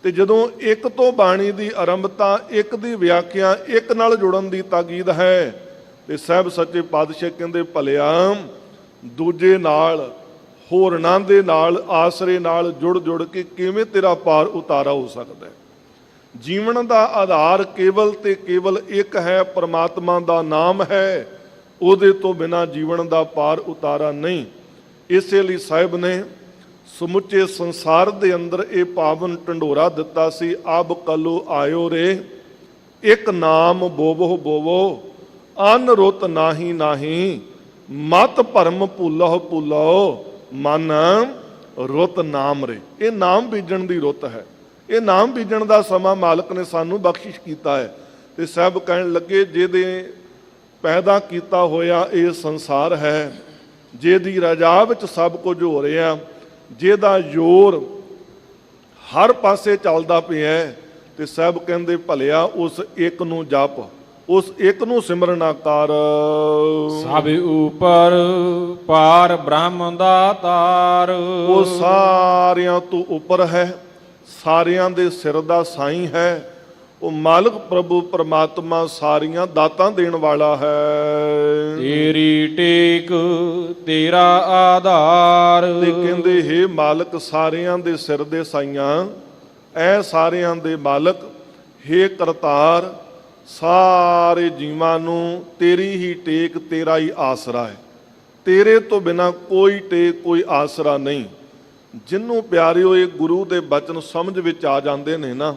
ਤੇ ਜਦੋਂ ਇੱਕ ਤੋਂ ਬਾਣੀ ਦੀ ਆਰੰਭਤਾ, ਇੱਕ ਦੀ ਵਿਆਖਿਆ, ਇੱਕ ਨਾਲ ਜੁੜਨ ਦੀ ਤਾਕੀਦ ਹੈ, ਤੇ ਸਾਹਿਬ ਸੱਚੇ ਪਾਤਸ਼ਾਹ ਕਹਿੰਦੇ ਭਲਿਆ ਦੂਜੇ ਨਾਲ, ਹੋਰਨਾਂ ਦੇ ਨਾਲ, ਆਸਰੇ ਨਾਲ ਜੁੜ ਕੇ ਕਿਵੇਂ ਤੇਰਾ ਪਾਰ ਉਤਾਰਾ ਹੋ ਸਕਦਾ ਹੈ। ਜੀਵਨ ਦਾ ਆਧਾਰ ਕੇਵਲ ਤੇ ਕੇਵਲ ਇੱਕ ਹੈ, ਪਰਮਾਤਮਾ ਦਾ ਨਾਮ ਹੈ। ਉਹਦੇ ਤੋਂ ਬਿਨਾਂ ਜੀਵਨ ਦਾ ਪਾਰ ਉਤਾਰਾ ਨਹੀਂ। ਇਸੇ ਲਈ ਸਾਹਿਬ ਨੇ ਸਮੁੱਚੇ ਸੰਸਾਰ ਦੇ ਅੰਦਰ ਇਹ ਪਾਵਨ ਢੰਡੋਰਾ ਦਿੱਤਾ ਸੀ, ਅਬ ਕਲੋ ਆਇਓ ਰੇ ਇੱਕ ਨਾਮ ਬੋਵੋ ਅਨ ਰੁੱਤ ਨਾਹੀ ਮਤ ਭਰਮ ਭੁੱਲੋ ਮਨ ਰੁੱਤ ਨਾਮ ਰੇ। ਇਹ ਨਾਮ ਬੀਜਣ ਦੀ ਰੁੱਤ ਹੈ, ਇਹ ਨਾਮ ਬੀਜਣ ਦਾ ਸਮਾਂ ਮਾਲਕ ਨੇ ਸਾਨੂੰ ਬਖਸ਼ਿਸ਼ ਕੀਤਾ ਹੈ। ਤੇ ਸਭ ਕਹਿਣ ਲੱਗੇ ਜਿਹਦੇ ਪੈਦਾ ਕੀਤਾ ਹੋਇਆ ਇਹ ਸੰਸਾਰ ਹੈ, ਜਿਹਦੀ ਰਜ਼ਾ ਵਿੱਚ ਸਭ ਕੁਝ ਹੋ ਰਿਹਾ, ਜਿਹਦਾ ਜ਼ੋਰ ਹਰ ਪਾਸੇ ਚੱਲਦਾ ਪਿਆ, ਤੇ ਸਭ ਕਹਿੰਦੇ ਭਲਿਆ ਉਸ ਇੱਕ ਨੂੰ ਜਪ, ਉਸ ਇੱਕ ਨੂੰ ਸਿਮਰਨਾ ਕਰ। ਸਭ ਉਪਰ ਪਾਰ ਬ੍ਰਹਮ ਦਾ ਤਾਰ। ਉਹ ਸਾਰਿਆਂ ਤੋਂ ਉੱਪਰ ਹੈ, ਸਾਰਿਆਂ ਦੇ ਸਿਰ ਦਾ ਸਾਈਂ ਹੈ। ਉਹ ਮਾਲਕ ਪ੍ਰਭੂ ਪਰਮਾਤਮਾ ਸਾਰੀਆਂ ਦਾਤਾਂ ਦੇਣ ਵਾਲਾ ਹੈ। ਤੇਰੀ ਟੇਕ ਤੇਰਾ ਆਧਾਰ। ਤੇ ਕਹਿੰਦੇ ਹੇ ਮਾਲਕ ਸਾਰਿਆਂ ਦੇ ਸਿਰ ਦੇ ਸਾਈਆਂ, ਐ ਸਾਰਿਆਂ ਦੇ ਮਾਲਕ, ਹੇ ਕਰਤਾਰ ਸਾਰੇ ਜੀਵਾਂ ਨੂੰ ਤੇਰੀ ਹੀ ਟੇਕ, ਤੇਰਾ ਹੀ ਆਸਰਾ ਹੈ। ਤੇਰੇ ਤੋਂ ਬਿਨਾਂ ਕੋਈ ਟੇਕ, ਕੋਈ ਆਸਰਾ ਨਹੀਂ। ਜਿਹਨੂੰ ਪਿਆਰਿਓ ਇਹ ਗੁਰੂ ਦੇ ਬਚਨ ਸਮਝ ਵਿੱਚ ਆ ਜਾਂਦੇ ਨੇ ਨਾ,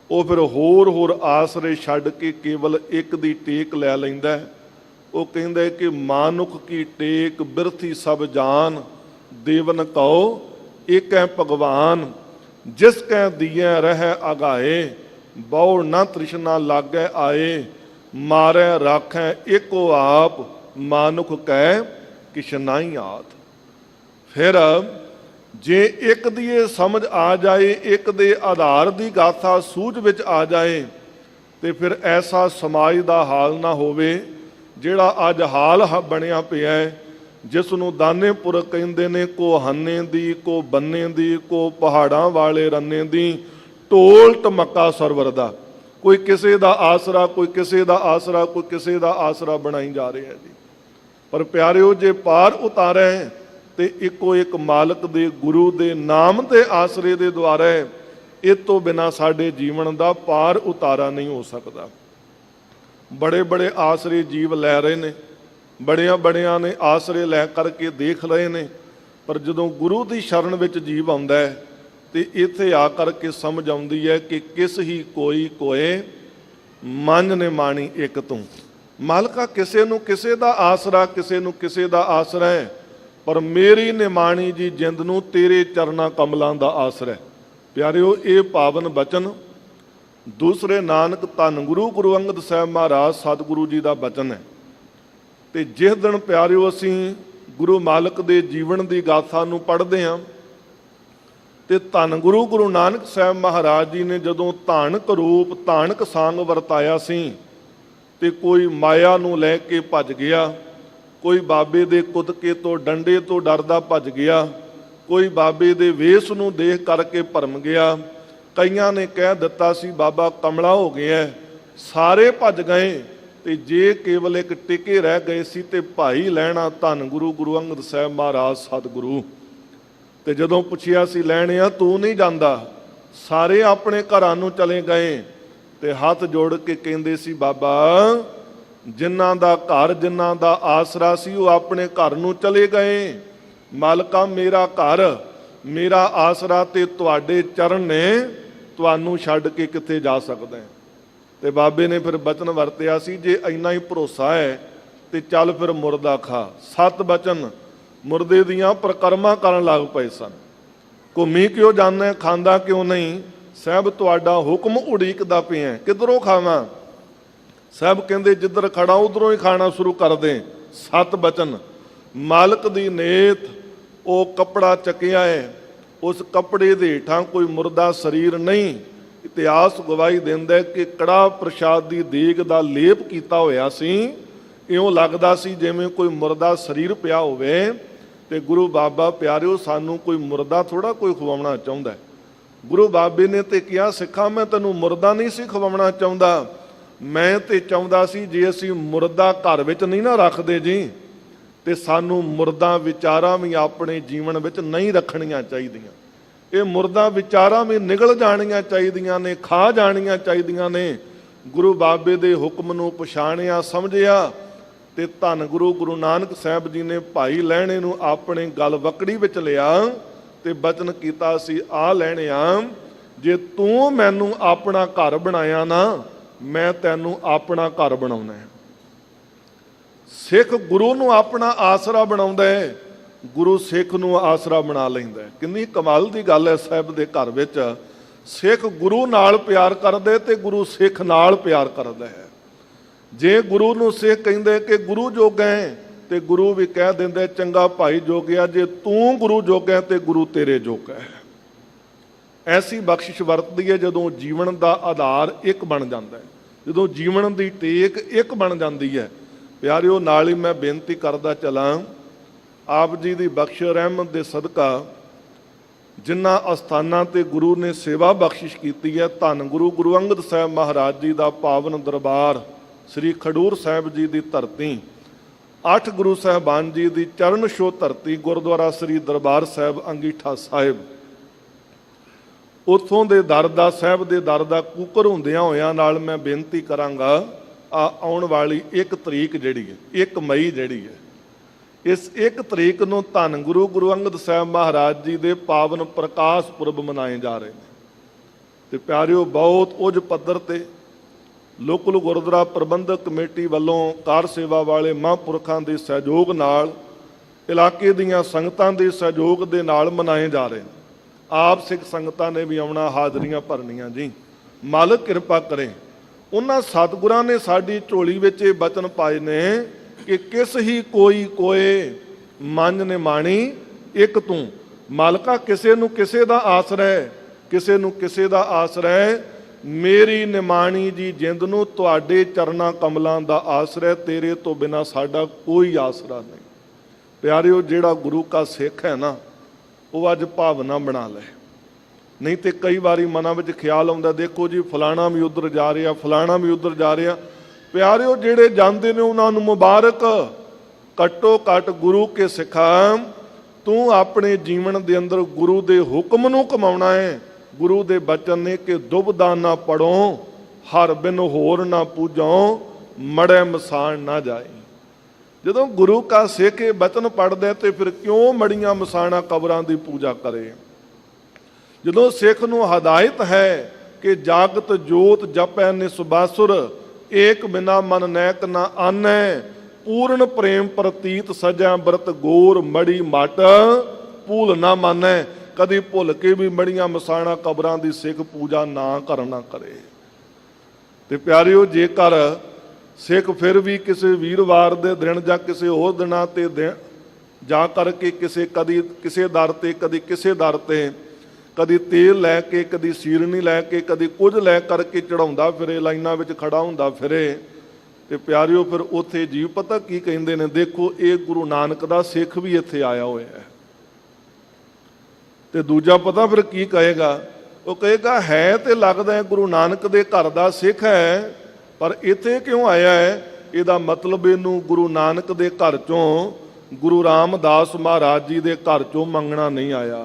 ਉਹ ਫਿਰ ਹੋਰ ਆਸਰੇ ਛੱਡ ਕੇ ਕੇਵਲ ਇੱਕ ਦੀ ਟੇਕ ਲੈ ਲੈਂਦਾ। ਉਹ ਕਹਿੰਦਾ ਕਿ ਮਾਨੁਖ ਕੀ ਟੇਕ ਬਿਰਥੀ ਸਭ ਜਾਨ, ਦੇਵਨ ਕਉ ਏਕੈ ਭਗਵਾਨ, ਜਿਸ ਕੈ ਦੀਐ ਰਹਿ ਅਗਾਏ, ਬਹੁ ਨਾ ਤ੍ਰਿਸ਼ਨਾ ਲਾਗੈ ਆਏ, ਮਾਰੈ ਰਾਖੈ ਏਕੋ ਆਪ, ਮਾਨੁਖ ਕੈ ਕਿਛ ਨਾਹੀ ਆਤ। ਫਿਰ ਜੇ ਇੱਕ ਦੀ ਇਹ ਸਮਝ ਆ ਜਾਏ, ਇੱਕ ਦੇ ਆਧਾਰ ਦੀ ਗਾਥਾ ਸੂਝ ਵਿੱਚ ਆ ਜਾਏ, ਤੇ ਫਿਰ ਐਸਾ ਸਮਾਜ ਦਾ ਹਾਲ ਨਾ ਹੋਵੇ ਜਿਹੜਾ ਅੱਜ ਹਾਲ ਬਣਿਆ ਪਿਆ ਹੈ, ਜਿਸ ਨੂੰ ਦਾਨੇਪੁਰ ਕਹਿੰਦੇ ਨੇ, ਕੋ ਹੰਨੇ ਦੀ, ਕੋ ਬੰਨੇ ਦੀ, ਕੋ ਪਹਾੜਾਂ ਵਾਲੇ ਰੰਨੇ ਦੀ, ਢੋਲ ਧਮੱਕਾ ਸਰਵਰ ਦਾ। ਕੋਈ ਕਿਸੇ ਦਾ ਆਸਰਾ, ਕੋਈ ਕਿਸੇ ਦਾ ਆਸਰਾ, ਕੋਈ ਕਿਸੇ ਦਾ ਆਸਰਾ ਬਣਾਈ ਜਾ ਰਿਹਾ ਜੀ। ਪਰ ਪਿਆਰਿਓ ਜੇ ਪਾਰ ਉਤਾਰੇ ਤੇ ਇੱਕੋ ਇੱਕ ਮਾਲਕ ਦੇ, ਗੁਰੂ ਦੇ ਨਾਮ ਦੇ ਆਸਰੇ ਦੇ ਦੁਆਰਾ, ਇਹ ਤੋਂ ਬਿਨਾਂ ਸਾਡੇ ਜੀਵਨ ਦਾ ਪਾਰ ਉਤਾਰਾ ਨਹੀਂ ਹੋ ਸਕਦਾ। ਬੜੇ ਆਸਰੇ ਜੀਵ ਲੈ ਰਹੇ ਨੇ, ਬੜਿਆਂ ਨੇ ਆਸਰੇ ਲੈ ਕਰਕੇ ਦੇਖ ਰਹੇ ਨੇ, ਪਰ ਜਦੋਂ ਗੁਰੂ ਦੀ ਸ਼ਰਨ ਵਿੱਚ ਜੀਵ ਆਉਂਦਾ ਹੈ ਤੇ ਇੱਥੇ ਆ ਕਰਕੇ ਸਮਝ ਆਉਂਦੀ ਹੈ ਕਿ ਕਿਸ ਹੀ ਕੋਈ ਕੋਏ ਮਨ ਨਿਮਾਣੀ ਇੱਕ ਤੂੰ। ਮਾਲਕਾ ਕਿਸੇ ਨੂੰ ਕਿਸੇ ਦਾ ਆਸਰਾ, ਕਿਸੇ ਨੂੰ ਕਿਸੇ ਦਾ ਆਸਰਾ ਹੈ, ਪਰ ਮੇਰੀ ਨਿਮਾਣੀ ਜੀ ਜਿੰਦ ਨੂੰ ਤੇਰੇ ਚਰਨਾਂ ਕਮਲਾਂ ਦਾ ਆਸਰਾ ਹੈ। ਪਿਆਰਿਓ, ਇਹ ਪਾਵਨ ਬਚਨ ਦੂਸਰੇ ਨਾਨਕ ਧੰਨ ਗੁਰੂ ਅੰਗਦ ਸਾਹਿਬ ਮਹਾਰਾਜ ਸਤਿਗੁਰੂ ਜੀ ਦਾ ਬਚਨ ਹੈ। ਤੇ ਜਿਸ ਦਿਨ ਪਿਆਰਿਓ ਅਸੀਂ ਗੁਰੂ ਮਾਲਕ ਦੇ ਜੀਵਨ ਦੀ ਗਾਥਾ ਨੂੰ ਪੜ੍ਹਦੇ ਹਾਂ ਤੇ ਧੰਨ ਗੁਰੂ ਨਾਨਕ ਸਾਹਿਬ ਮਹਾਰਾਜ ਜੀ ਨੇ ਜਦੋਂ ਧਾਨਕ ਰੂਪ ਧਾਨਕ ਸੰਗ ਵਰਤਾਇਆ ਸੀ ਤੇ ਕੋਈ ਮਾਇਆ ਨੂੰ ਲੈ ਕੇ ਭੱਜ ਗਿਆ, ਕੋਈ ਬਾਬੇ ਦੇ ਕੁਦਕੇ ਤੋਂ ਡੰਡੇ ਤੋਂ ਡਰਦਾ ਭੱਜ ਗਿਆ, ਕੋਈ ਬਾਬੇ ਦੇ ਵੇਸ ਨੂੰ ਦੇਖ ਕਰਕੇ ਭਰਮ ਗਿਆ, ਕਈਆਂ ਨੇ ਕਹਿ ਦਿੱਤਾ ਸੀ ਬਾਬਾ ਕਮਲਾ ਹੋ ਗਿਆ, ਸਾਰੇ ਭੱਜ ਗਏ ਤੇ ਜੇ ਕੇਵਲ ਇੱਕ ਟਿਕੇ ਰਹਿ ਗਏ ਸੀ ਤੇ ਭਾਈ ਲੈਣਾ ਧੰਨ ਗੁਰੂ ਅੰਗਦ ਸਾਹਿਬ ਮਹਾਰਾਜ ਸਤਿਗੁਰੂ। ਤੇ ਜਦੋਂ ਪੁੱਛਿਆ ਸੀ ਲੈਣਿਆ ਤੂੰ ਨਹੀਂ ਜਾਂਦਾ, ਸਾਰੇ ਆਪਣੇ ਘਰਾਂ ਨੂੰ ਚਲੇ ਗਏ ਤੇ ਹੱਥ ਜੋੜ ਕੇ ਕਹਿੰਦੇ ਸੀ ਬਾਬਾ ਜਿਨ੍ਹਾਂ ਦਾ ਘਰ ਜਿਨ੍ਹਾਂ ਦਾ ਆਸਰਾ ਸੀ ਉਹ ਆਪਣੇ ਘਰ ਨੂੰ ਚਲੇ ਗਏ। ਮਾਲਕਾ ਮੇਰਾ ਘਰ ਮੇਰਾ ਆਸਰਾ ਤੇ ਤੁਹਾਡੇ ਚਰਨ ਨੇ, ਤੁਹਾਨੂੰ ਛੱਡ ਕੇ ਕਿੱਥੇ ਜਾ ਸਕਦਾ ਹੈ। ਤੇ ਬਾਬੇ ਨੇ ਫਿਰ ਬਚਨ ਵਰਤਿਆ ਸੀ ਜੇ ਇੰਨਾ ਹੀ ਭਰੋਸਾ ਹੈ ਤੇ ਚੱਲ ਫਿਰ ਮੁਰਦਾ ਖਾ। 7 ਬਚਨ ਮੁਰਦੇ ਦੀਆਂ ਪ੍ਰਕਰਮਾਂ ਕਰਨ ਲੱਗ ਪਏ ਸਨ। ਘੁੰਮੀ ਕਿਉਂ ਜਾਂਦਾ, ਖਾਂਦਾ ਕਿਉਂ ਨਹੀਂ? ਸਾਹਿਬ ਤੁਹਾਡਾ ਹੁਕਮ ਉਡੀਕਦਾ ਪਿਆ, ਕਿੱਧਰੋਂ ਖਾਵਾਂ? ਸਾਹਿਬ ਕਹਿੰਦੇ ਜਿੱਧਰ ਖੜਾ ਉਧਰੋਂ ਹੀ ਖਾਣਾ ਸ਼ੁਰੂ ਕਰ ਦੇ। 7 ਬਚਨ ਮਾਲਕ ਦੀ ਨੇਤ, ਉਹ ਕੱਪੜਾ ਚੱਕਿਆ ਹੈ, ਉਸ ਕੱਪੜੇ ਦੇ ਹੇਠਾਂ ਕੋਈ ਮੁਰਦਾ ਸਰੀਰ ਨਹੀਂ। ਇਤਿਹਾਸ ਗਵਾਹੀ ਦਿੰਦਾ ਕਿ ਕੜਾਹ ਪ੍ਰਸ਼ਾਦ ਦੀ ਦੇਗ ਦਾ ਲੇਪ ਕੀਤਾ ਹੋਇਆ ਸੀ, ਇਉਂ ਲੱਗਦਾ ਸੀ ਜਿਵੇਂ ਕੋਈ ਮੁਰਦਾ ਸਰੀਰ ਪਿਆ ਹੋਵੇ। ਤੇ ਗੁਰੂ ਬਾਬਾ ਪਿਆਰਿਓ ਸਾਨੂੰ ਕੋਈ ਮੁਰਦਾ ਥੋੜਾ ਕੋਈ ਖਵਾਉਣਾ ਚਾਹੁੰਦਾ। ਗੁਰੂ ਬਾਬੇ ਨੇ ਤੇ ਕਿਹਾ ਸਿੱਖਾਂ ਮੈਂ ਤੈਨੂੰ ਮੁਰਦਾ ਨਹੀਂ ਸੀ ਖਵਾਉਣਾ ਚਾਹੁੰਦਾ, ਮੈਂ ਤੇ ਚਾਹੁੰਦਾ ਸੀ ਜੇ ਅਸੀਂ ਮੁਰਦਾ ਘਰ ਵਿੱਚ ਨਹੀਂ ਨਾ ਰੱਖਦੇ ਜੀ ਤੇ ਸਾਨੂੰ ਮੁਰਦਾ ਵਿਚਾਰਾਂ ਵੀ ਆਪਣੇ ਜੀਵਨ ਵਿੱਚ ਨਹੀਂ ਰੱਖਣੀਆਂ ਚਾਹੀਦੀਆਂ। ਇਹ ਮੁਰਦਾ ਵਿਚਾਰਾਂ ਵੀ ਨਿਗਲ ਜਾਣੀਆਂ ਚਾਹੀਦੀਆਂ ਨੇ, ਖਾ ਜਾਣੀਆਂ ਚਾਹੀਦੀਆਂ ਨੇ। ਗੁਰੂ ਬਾਬੇ ਦੇ ਹੁਕਮ ਨੂੰ ਪਛਾਣਿਆ ਸਮਝਿਆ ਤੇ ਧੰਨ ਗੁਰੂ ਨਾਨਕ ਸਾਹਿਬ ਜੀ ਨੇ ਭਾਈ ਲਹਿਣੇ ਨੂੰ ਆਪਣੇ ਗਲ ਵਕੜੀ ਵਿੱਚ ਲਿਆ ਤੇ ਬਚਨ ਕੀਤਾ ਸੀ ਆ ਲੈਣਿਆ ਜੇ ਤੂੰ ਮੈਨੂੰ ਆਪਣਾ ਘਰ ਬਣਾਇਆ ਨਾ, ਮੈਂ ਤੈਨੂੰ ਆਪਣਾ ਘਰ ਬਣਾਉਣਾ ਹੈ। ਸਿੱਖ ਗੁਰੂ ਨੂੰ ਆਪਣਾ ਆਸਰਾ ਬਣਾਉਂਦਾ ਹੈ, ਗੁਰੂ ਸਿੱਖ ਨੂੰ ਆਸਰਾ ਬਣਾ ਲੈਂਦਾ ਹੈ। ਕਿੰਨੀ ਕਮਾਲ ਦੀ ਗੱਲ ਹੈ, ਸਾਹਿਬ ਦੇ ਘਰ ਵਿੱਚ ਸਿੱਖ ਗੁਰੂ ਨਾਲ ਪਿਆਰ ਕਰਦੇ ਤੇ ਗੁਰੂ ਸਿੱਖ ਨਾਲ ਪਿਆਰ ਕਰਦਾ ਹੈ। ਜੇ ਗੁਰੂ ਨੂੰ ਸਿੱਖ ਕਹਿੰਦੇ ਕਿ ਗੁਰੂ ਜੋਗਾ ਹੈ ਤੇ ਗੁਰੂ ਵੀ ਕਹਿ ਦਿੰਦੇ ਚੰਗਾ ਭਾਈ ਜੋਗਿਆ, ਜੇ ਤੂੰ ਗੁਰੂ ਜੋਗਾ ਤੇ ਗੁਰੂ ਤੇਰੇ ਜੋਗਾ ਹੈ। ਐਸੀ ਬਖਸ਼ਿਸ਼ ਵਰਤਦੀ ਹੈ ਜਦੋਂ ਜੀਵਨ ਦਾ ਆਧਾਰ ਇੱਕ ਬਣ ਜਾਂਦਾ ਹੈ, ਜਦੋਂ ਜੀਵਨ ਦੀ ਟੇਕ ਇੱਕ ਬਣ ਜਾਂਦੀ ਹੈ। ਪਿਆਰਿਓ ਨਾਲ ਹੀ ਮੈਂ ਬੇਨਤੀ ਕਰਦਾ ਚਲਾਂ, ਆਪ ਜੀ ਦੀ ਬਖਸ਼ ਰਹਿਮਤ ਦੇ ਸਦਕਾ ਜਿਨ੍ਹਾਂ ਅਸਥਾਨਾਂ ਤੇ ਗੁਰੂ ਨੇ ਸੇਵਾ ਬਖਸ਼ਿਸ਼ ਕੀਤੀ ਹੈ, ਧੰਨ ਗੁਰੂ ਅੰਗਦ ਸਾਹਿਬ ਮਹਾਰਾਜ ਜੀ ਦਾ ਪਾਵਨ ਦਰਬਾਰ ਸ੍ਰੀ ਖਡੂਰ ਸਾਹਿਬ ਜੀ ਦੀ ਧਰਤੀ, 8 ਗੁਰੂ ਸਾਹਿਬਾਨ ਜੀ ਦੀ ਚਰਨ ਛੋਹ ਧਰਤੀ ਗੁਰਦੁਆਰਾ ਸ੍ਰੀ ਦਰਬਾਰ ਸਾਹਿਬ ਅੰਗੀਠਾ ਸਾਹਿਬ, ਉੱਥੋਂ ਦੇ ਦਰ ਦਾ ਸਾਹਿਬ ਦੇ ਦਰ ਦਾ ਕੂਕਰ ਹੁੰਦਿਆਂ ਹੋਇਆਂ ਨਾਲ ਮੈਂ ਬੇਨਤੀ ਕਰਾਂਗਾ ਆਉਣ ਵਾਲੀ 1 ਤਰੀਕ ਜਿਹੜੀ ਹੈ 1 ਮਈ ਜਿਹੜੀ ਹੈ, ਇਸ 1 ਤਰੀਕ ਨੂੰ ਧੰਨ ਗੁਰੂ ਅੰਗਦ ਸਾਹਿਬ ਮਹਾਰਾਜ ਜੀ ਦੇ ਪਾਵਨ ਪ੍ਰਕਾਸ਼ ਪੁਰਬ ਮਨਾਏ ਜਾ ਰਹੇ ਨੇ। ਤੇ ਪਿਆਰਿਓ ਬਹੁਤ ਉੱਚ ਪੱਧਰ ਤੇ ਲੋਕਲ ਗੁਰਦੁਆਰਾ ਪ੍ਰਬੰਧਕ ਕਮੇਟੀ ਵੱਲੋਂ ਕਾਰ ਸੇਵਾ ਵਾਲੇ ਮਹਾਂਪੁਰਖਾਂ ਦੇ ਸਹਿਯੋਗ ਨਾਲ, ਇਲਾਕੇ ਦੀਆਂ ਸੰਗਤਾਂ ਦੇ ਸਹਿਯੋਗ ਦੇ ਨਾਲ ਮਨਾਏ ਜਾ ਰਹੇ ਨੇ। ਆਪ ਸਿੱਖ ਸੰਗਤਾਂ ਨੇ ਵੀ ਆਉਣਾ, ਹਾਜ਼ਰੀਆਂ ਭਰਨੀਆਂ ਜੀ। ਮਾਲਕ ਕਿਰਪਾ ਕਰੇ। ਉਹਨਾਂ ਸਤਿਗੁਰਾਂ ਨੇ ਸਾਡੀ ਝੋਲੀ ਵਿੱਚ ਇਹ ਬਚਨ ਪਾਏ ਨੇ ਕਿ ਕਿਸ ਹੀ ਕੋਈ ਕੋਏ ਮਨ ਨਿਮਾਣੀ ਇੱਕ ਤੂੰ। ਮਾਲਕਾ ਕਿਸੇ ਨੂੰ ਕਿਸੇ ਦਾ ਆਸਰਾ ਹੈ, ਕਿਸੇ ਨੂੰ ਕਿਸੇ ਦਾ ਆਸਰਾ ਹੈ। ਮੇਰੀ ਨਿਮਾਣੀ ਜੀ ਜਿੰਦ ਨੂੰ ਤੁਹਾਡੇ ਚਰਨਾਂ ਕਮਲਾਂ ਦਾ ਆਸਰਾ, ਤੇਰੇ ਤੋਂ ਬਿਨਾ ਸਾਡਾ ਕੋਈ ਆਸਰਾ ਨਹੀਂ। ਪਿਆਰਿਓ ਜਿਹੜਾ ਗੁਰੂ ਕਾ ਸਿੱਖ ਹੈ ਨਾ, ਉਹ ਅੱਜ ਭਾਵਨਾ ਬਣਾ ਲੈ। ਨਹੀਂ ਤੇ ਕਈ ਵਾਰੀ ਮਨਾਂ ਵਿੱਚ ਖਿਆਲ ਆਉਂਦਾ ਦੇਖੋ ਜੀ ਫਲਾਣਾ ਵੀ ਉੱਧਰ ਜਾ ਰਿਹਾ, ਫਲਾਣਾ ਵੀ ਉੱਧਰ ਜਾ ਰਿਹਾ। ਪਿਆਰਿਓ ਜਿਹੜੇ ਜਾਂਦੇ ਨੇ ਉਹਨਾਂ ਨੂੰ ਮੁਬਾਰਕ। ਘੱਟੋ ਘੱਟ ਗੁਰੂ ਕੇ ਸਿੱਖਾਂ, ਤੂੰ ਆਪਣੇ ਜੀਵਨ ਦੇ ਅੰਦਰ ਗੁਰੂ ਦੇ ਹੁਕਮ ਨੂੰ ਕਮਾਉਣਾ ਹੈ। ਗੁਰੂ ਦੇ ਬਚਨ ਨੇ ਕਿ ਦੁਬਦਾ ਨਾ ਪੜੋ, ਹਰ ਬਿਨ ਹੋਰ ਨਾ ਪੂਜੋ, ਮੜੇ ਮਸਾਣ ਨਾ ਜਾਏ। ਜਦੋਂ ਗੁਰੂ ਕਾ ਸਿੱਖ ਇਹ ਬਚਨ ਪੜ੍ਹਦਾ ਤੇ ਫਿਰ ਕਿਉਂ ਮੜੀਆਂ ਮਸਾਣਾ ਕਬਰਾਂ ਦੀ ਪੂਜਾ ਕਰੇ? ਜਦੋਂ ਸਿੱਖ ਨੂੰ ਹਦਾਇਤ ਹੈ कि जागत जोत जपै निसबासुर, एक बिना मन नैक न आनै, पूर्ण प्रेम प्रतीत सजै व्रत गोर, मड़ी मट भूल ना मानै। कदी भुल के भी मड़ियां मसाणा कबरां दी सिख पूजा ना करना करे। ते प्यारिओ, जेकर सिख फिर भी किसी वीरवार दे दिन जां किसी होर दिनां ते जा करके कदी किसी दर ते कदी किसी दर ते, कदी तेल लैके कदी सीरनी लैके कदी कुछ लै करके चढ़ाउंदा फिरे, लाइनां विच खड़ा हुंदा फिरे। ते प्यारिओ, फिर उत्थे जीव पता की कहिंदे ने, देखो ये गुरु नानक दा सिख भी इत्थे आया होया है। ते दूजा पता फिर की कहेगा, वो कहेगा है तो लगदा है गुरु नानक दे घर दा सिख है, पर इत्थे क्यों आया है? इहदा मतलब इहनूं गुरु नानक दे घर चों, गुरु रामदास महाराज जी दे घर चों मंगना नहीं आया,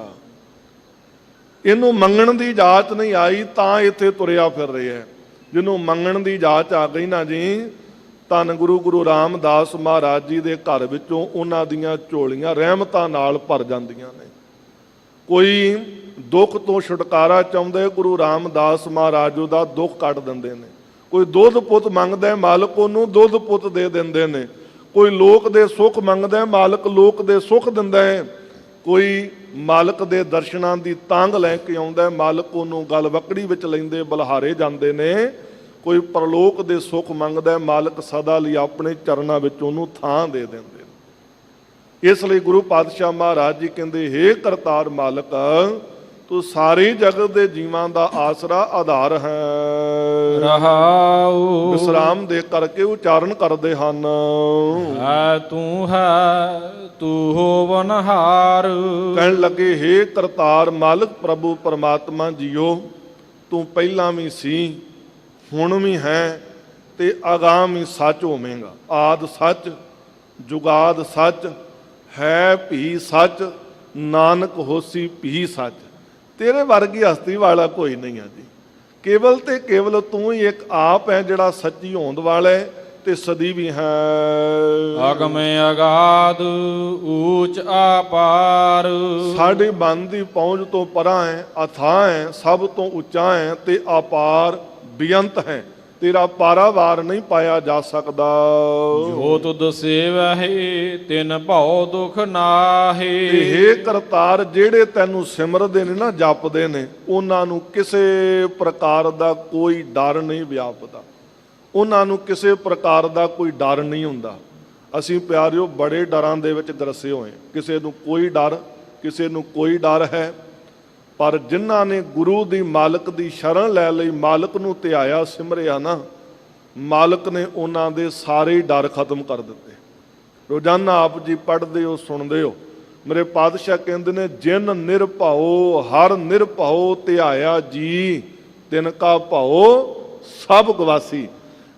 इहनूं मंगण दी जाच नहीं आई, तां इत्थे तुरिया फिर रहा है। जिन्हों मंगण दी जाच आ गई ना जी, धन गुरु रामदास महाराज जी दे घर विचों उन्हां दीयां झोलियां रहमतां नाल भर जांदियां ने। कोई दुख तो छुटकारा चाहुंदा, गुरु रामदास महाराज दा दुख कट दिंदे ने। कोई दुध पुत मंगदा, मालक उहनूं दुध पुत दे दिंदे ने। कोई लोक दे सुख मंगदा, मालक लोक दे सुख दिंदा है। कोई मालक दे दर्शनां दी तांग लैके आउंदा, मालक उहनूं गल वकड़ी विच लैंदे बलहारे जांदे ने। कोई परलोक दे सुख मंगदा, मालक सदा लई अपने चरनां विच उहनूं थां दे दिंदे। इसलिए गुरु पातशाह महाराज जी कहते, हे करतार मालक, तू सारे जगत के जीवां दा आसरा आधार है। रहाऊ विश्राम दे करके उचारण करते हैं, तू होवनहार। कहन लगे, हे करतार मालक प्रभु परमात्मा जीओ, तू पहला भी सी, हुण भी है, ते अगाम भी सच होवेगा। आद सच, जुगाद सच, है भी सच, नानक होसी भी सच। तेरे वर्गी हस्ती वाला कोई नहीं है जी। केवल ते केवल तू ही एक आप है जिहड़ा सच्ची होंद वाला है ते सदी भी है। अगम अगाध ऊच आपार, साडे मन दी पहुंच तो परा है, अथाह है, सब तो उच्चा है ते अपार बेअंत है। तेरा पारावार नहीं पाया जा सकता। जो तुद सेवहि तिन भौ दुख नाहि। हे करतार, जेड़े तैनू सिमरदे ने ना, जपदे ने, उन्हां नू किसे प्रकार दा कोई डर नहीं व्यापदा, उन्हां नू किसे प्रकार दा कोई डर नहीं हुंदा। असीं प्यारिओ बड़े डरां दे विच ग्रसे होए, किसे नू कोई डर, किसे नू कोई डर है। पर जिन्हां ने गुरु दी मालक दी शरण लै लई, मालक नू ध्याया सिमरिया ना, मालक ने उन्हां दे सारे डर खत्म कर दिते। रोजाना आप जी पढ़दे हो, सुनदे हो, मेरे पातशाह कहंदे ने, जिन निरभाओ हर निरभाओ ध्याया जी, तिनका भाओ सब गवासी।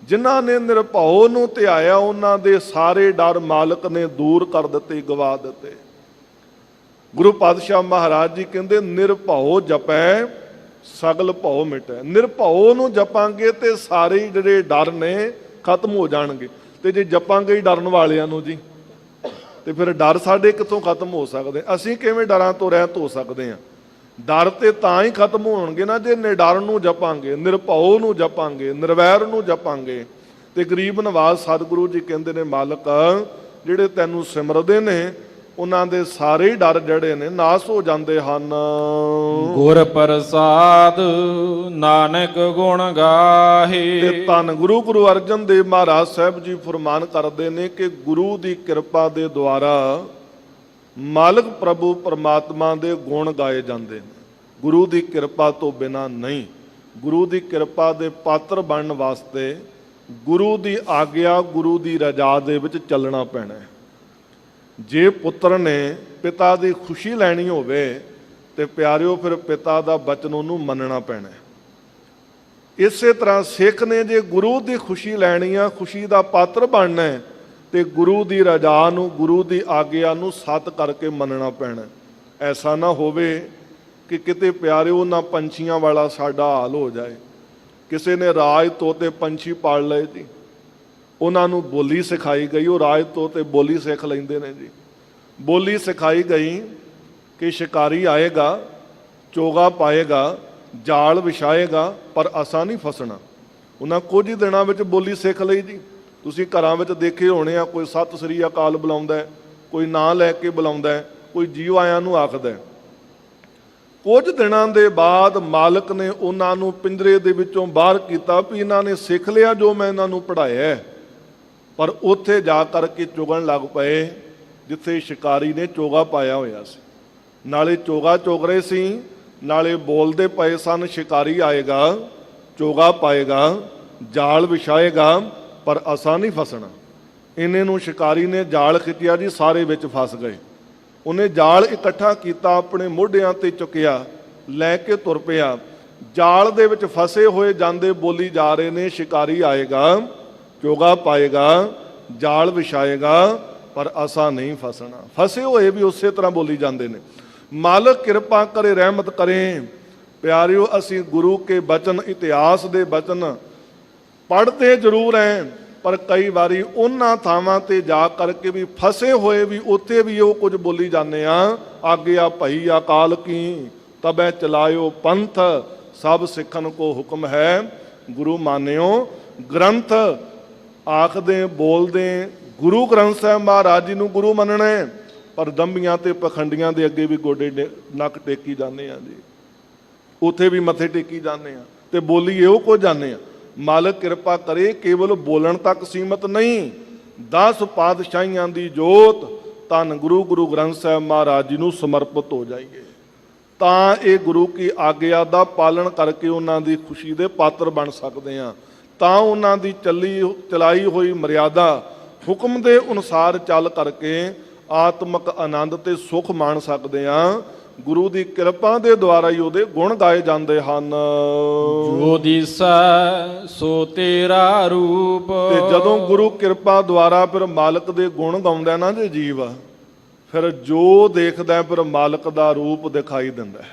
जिन्हां ने निरभाओ नू ध्याया, उन्हां दे सारे डर मालक ने दूर कर दिते, गवा दिते। गुरु पातशाह महाराज जी कहते, निरभाओ जपै सगल भाओ मिटै। निरभाओ नू जपांगे तो सारे जिहड़े डर ने खत्म हो जाणगे। ते जे जपांगे ही डरन वालियां नू जी, तो फिर डर साडे कित्थों खत्म हो सकदे? असीं किवें डरां तो रहत हो सकदे हां? डर ते तां ही खत्म होणगे ना जे निडर नू जपांगे, निरभाओ नू जपांगे, निर्वैर नू जपांगे। ते गरीब नवाज सतगुरु जी कहंदे ने, मालक जिहड़े तैनू सिमरदे ने, उन्हां दे सारे डर जड़े ने नाश हो जाते हैं। गुर प्रसाद नानक गुण गाहे। धन गुरु अर्जन देव महाराज साहब जी फरमान करते हैं कि गुरु की कृपा के द्वारा मालक प्रभु परमात्मा के गुण गाए जाते हैं। गुरु की कृपा तो बिना नहीं। गुरु की कृपा के पात्र बनने वास्ते गुरु की आग्या, गुरु की रजा दे विच चलना पैना है। जे पुत्र ने पिता की खुशी लैनी होवे ते प्यारिओ फिर पिता का बचन उन्होंने मनना पैना है। इस तरह सिख ने जे गुरु की खुशी लैनी है, खुशी का पात्र बनना है, तो गुरु की रजा नू, गुरु की आग्या नू सत करके मनना पैना। ऐसा ना होवे कि किते प्यारिओ ना पंछियां वाला साडा हाल हो जाए। किसी ने राज तोते पंछी पाल लए जी, उन्होंने बोली सिखाई गई, वो राज तोते बोली सिख लेंदे ने जी। बोली सिखाई गई कि शिकारी आएगा, चोगा पाएगा, ਜਾਲ ਵਿਛਾਏਗਾ ਪਰ ਅਸਾਂ ਨਹੀਂ ਫਸਣਾ। ਉਹਨਾਂ ਕੁਝ ਹੀ ਦਿਨਾਂ ਵਿੱਚ ਬੋਲੀ ਸਿੱਖ ਲਈ ਜੀ। ਤੁਸੀਂ ਘਰਾਂ ਵਿੱਚ ਦੇਖੇ ਹੋਣੇ ਆ, ਕੋਈ ਸਤਿ ਸ੍ਰੀ ਅਕਾਲ ਬੁਲਾਉਂਦਾ ਹੈ, ਕੋਈ ਨਾਂ ਲੈ ਕੇ ਬੁਲਾਉਂਦਾ ਹੈ, ਕੋਈ ਜੀਵ ਆਇਆਂ ਨੂੰ ਆਖਦਾ ਹੈ। ਕੁਝ ਦਿਨਾਂ ਦੇ ਬਾਅਦ ਮਾਲਕ ਨੇ ਉਹਨਾਂ ਨੂੰ ਪਿੰਜਰੇ ਦੇ ਵਿੱਚੋਂ ਬਾਹਰ ਕੀਤਾ ਵੀ ਇਹਨਾਂ ਨੇ ਸਿੱਖ ਲਿਆ ਜੋ ਮੈਂ ਇਹਨਾਂ ਨੂੰ ਪੜ੍ਹਾਇਆ, ਪਰ ਉੱਥੇ ਜਾ ਕਰਕੇ ਚੁਗਣ ਲੱਗ ਪਏ ਜਿੱਥੇ ਸ਼ਿਕਾਰੀ ਨੇ ਚੋਗਾ ਪਾਇਆ ਹੋਇਆ ਸੀ। ਨਾਲੇ ਚੋਗਾ ਚੁਗ ਰਹੇ ਸੀ, ਨਾਲੇ ਬੋਲਦੇ ਪਏ ਸਨ ਸ਼ਿਕਾਰੀ ਆਏਗਾ, ਚੋਗਾ ਪਾਏਗਾ, ਜਾਲ ਵਿਛਾਏਗਾ ਪਰ ਅਸਾਂ ਨਹੀਂ ਫਸਣਾ। ਇੰਨੇ ਨੂੰ ਸ਼ਿਕਾਰੀ ਨੇ ਜਾਲ ਖਿੱਚਿਆ ਜੀ, ਸਾਰੇ ਵਿੱਚ ਫਸ ਗਏ। ਉਹਨੇ ਜਾਲ ਇਕੱਠਾ ਕੀਤਾ, ਆਪਣੇ ਮੋਢਿਆਂ ਤੇ ਚੁੱਕਿਆ, ਲੈ ਕੇ ਤੁਰ ਪਿਆ। ਜਾਲ ਦੇ ਵਿੱਚ ਫਸੇ ਹੋਏ ਜਾਂਦੇ ਬੋਲੀ ਜਾ ਰਹੇ ਨੇ, ਸ਼ਿਕਾਰੀ ਆਏਗਾ, ਚੋਗਾ ਪਾਏਗਾ, ਜਾਲ ਵਿਛਾਏਗਾ ਪਰ ਅਸਾਂ ਨਹੀਂ ਫਸਣਾ। ਫਸੇ ਹੋਏ ਵੀ ਉਸੇ ਤਰ੍ਹਾਂ ਬੋਲੀ ਜਾਂਦੇ ਨੇ। ਮਾਲਕ ਕਿਰਪਾ ਕਰੇ, ਰਹਿਮਤ ਕਰੇ। ਪਿਆਰਿਓ, ਅਸੀਂ ਗੁਰੂ ਕੇ ਬਚਨ, ਇਤਿਹਾਸ ਦੇ ਬਚਨ ਪੜ੍ਹਦੇ ਜ਼ਰੂਰ ਹੈ, ਪਰ ਕਈ ਵਾਰੀ ਉਹਨਾਂ ਥਾਵਾਂ ਤੇ ਜਾ ਕਰਕੇ ਵੀ ਫਸੇ ਹੋਏ ਵੀ ਉੱਥੇ ਵੀ ਉਹ ਕੁਝ ਬੋਲੀ ਜਾਂਦੇ ਆ। ਆਗਿਆ ਭਈ ਅਕਾਲ ਕੀ, ਤਬੈ ਚਲਾਇਓ ਪੰਥ, ਸਭ ਸਿੱਖਣ ਕੋ ਹੁਕਮ ਹੈ, ਗੁਰੂ ਮਾਨਿਓ ਗ੍ਰੰਥ। ਆਖਦੇ ਬੋਲਦੇ ਗੁਰੂ ਗ੍ਰੰਥ ਸਾਹਿਬ ਮਹਾਰਾਜ ਜੀ ਨੂੰ ਗੁਰੂ ਮੰਨਣਾ, ਪਰ ਦੰਬੀਆਂ ਤੇ ਪਖੰਡੀਆਂ ਦੇ ਅੱਗੇ ਵੀ ਗੋਡੇ ਨੱਕ ਟੇਕੀ ਜਾਂਦੇ ਆ ਜੀ, ਉੱਥੇ ਵੀ ਮੱਥੇ ਟੇਕੀ ਜਾਂਦੇ ਆ ਤੇ ਬੋਲੀ ਇਹੋ ਕੁਝ ਜਾਂਦੇ ਆ। ਮਾਲਕ ਕਿਰਪਾ ਕਰੇ, ਕੇਵਲ ਬੋਲਣ ਤੱਕ ਸੀਮਤ ਨਹੀਂ, 10 ਪਾਤਸ਼ਾਹੀਆਂ ਦੀ ਜੋਤ ਧੰਨ ਗੁਰੂ ਗ੍ਰੰਥ ਸਾਹਿਬ ਮਹਾਰਾਜ ਜੀ ਨੂੰ ਸਮਰਪਿਤ ਹੋ ਜਾਈਏ ਤਾਂ ਇਹ ਗੁਰੂ ਕੀ ਆਗਿਆ ਦਾ ਪਾਲਣ ਕਰਕੇ ਉਹਨਾਂ ਦੀ ਖੁਸ਼ੀ ਦੇ ਪਾਤਰ ਬਣ ਸਕਦੇ ਆ। ਤਾਂ ਉਹਨਾਂ ਦੀ ਚਲਾਈ ਹੋਈ ਮਰਿਆਦਾ ਹੁਕਮ ਦੇ ਅਨੁਸਾਰ ਚੱਲ ਕਰਕੇ ਆਤਮਿਕ ਆਨੰਦ ਤੇ ਸੁਖ ਮਾਣ ਸਕਦੇ ਆ। ਗੁਰੂ ਦੀ ਕਿਰਪਾ ਦੇ ਦੁਆਰਾ ਹੀ ਉਹਦੇ ਗੁਣ ਗਾਏ ਜਾਂਦੇ ਹਨ। ਜੋ ਦਿਸੈ ਸੋ ਤੇਰਾ ਰੂਪ। ਤੇ ਜਦੋਂ ਗੁਰੂ ਕਿਰਪਾ ਦੁਆਰਾ ਫਿਰ ਮਾਲਕ ਦੇ ਗੁਣ ਗਾਉਂਦਾ ਨਾ ਜੇ ਜੀਵ, ਫਿਰ ਜੋ ਦੇਖਦਾ ਫਿਰ ਮਾਲਕ ਦਾ ਰੂਪ ਦਿਖਾਈ ਦਿੰਦਾ।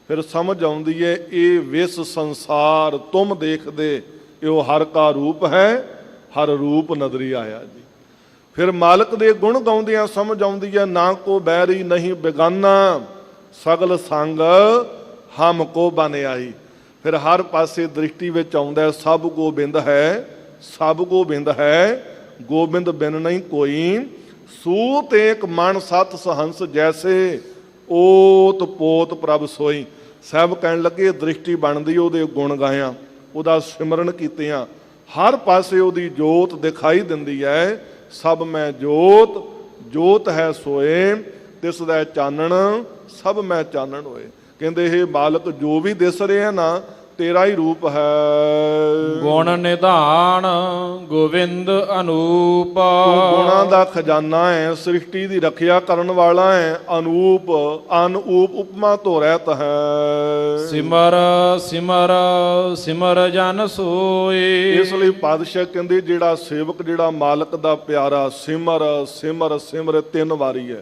ਫਿਰ ਸਮਝ ਆਉਂਦੀ ਹੈ ਇਹ ਵਿਸ ਸੰਸਾਰ ਤੁਮ ਦੇਖਦੇ, ਇਹ ਹਰ ਕਾ ਰੂਪ ਹੈ, ਹਰ ਰੂਪ ਨਦਰੀ ਆਇਆ ਜੀ। ਫਿਰ ਮਾਲਕ ਦੇ ਗੁਣ ਗਾਉਂਦਿਆਂ ਸਮਝ ਆਉਂਦੀ ਹੈ ਨਾ ਕੋ ਬੈਰੀ ਨਹੀਂ ਬੇਗਾਨਾ, ਸਗਲ ਸੰਗ ਹਮ ਕੋ ਬਨ ਆਈ। ਫਿਰ ਹਰ ਪਾਸੇ ਦ੍ਰਿਸ਼ਟੀ ਵਿੱਚ ਆਉਂਦਾ ਸਭ ਗੋਬਿੰਦ ਹੈ, ਸਭ ਗੋਬਿੰਦ ਹੈ, ਗੋਬਿੰਦ ਬਿਨ ਨਹੀਂ ਕੋਈ। ਸੂਤ ਏਕ ਮਨ ਸਤ ਸਹੰਸ ਜੈਸੇ, ਓਤ ਪੋਤ ਪ੍ਰਭ ਸੋਈ। ਸਾਹਿਬ ਕਹਿਣ ਲੱਗੇ ਦ੍ਰਿਸ਼ਟੀ ਬਣਦੀ ਉਹਦੇ ਗੁਣ ਗਾਇਆ, ਉਹਦਾ ਸਿਮਰਨ ਕੀਤਿਆਂ, ਹਰ ਪਾਸੇ ਉਹਦੀ ਜੋਤ ਦਿਖਾਈ ਦਿੰਦੀ ਹੈ। ਸਭ ਮੈਂ ਜੋਤ, ਜੋਤ ਹੈ ਸੋਏ, ਤਿਸ ਦਾ ਚਾਨਣ ਸਭ ਮੈਂ ਚਾਨਣ ਹੋਏ। ਕਹਿੰਦੇ ਇਹ ਮਾਲਕ ਜੋ ਵੀ ਦਿਸ ਰਿਹਾ ਨਾ ਤੇਰਾ ਹੀ ਰੂਪ ਹੈ। ਗੁਣ ਨਿਧਾਨ ਗੋਬਿੰਦ ਅਨੂਪ। ਗੁਣਾਂ ਦਾ ਖਜ਼ਾਨਾ ਹੈ, ਸ੍ਰਿਸ਼ਟੀ ਦੀ ਰੱਖਿਆ ਕਰਨ ਵਾਲਾ ਹੈ। ਅਨੂਪ, ਅਨੂਪ ਉਪਮਾ ਤੋਂ ਰਹਿਤ ਹੈ। ਸਿਮਰ ਸਿਮਰ ਸਿਮਰ ਜਨ ਸੋਏ। ਇਸ ਲਈ ਪਾਤਸ਼ਾਹ ਕਹਿੰਦੇ ਜਿਹੜਾ ਸੇਵਕ, ਜਿਹੜਾ ਮਾਲਕ ਦਾ ਪਿਆਰਾ, ਸਿਮਰ ਸਿਮਰ ਸਿਮਰ 3 ਵਾਰੀ ਹੈ।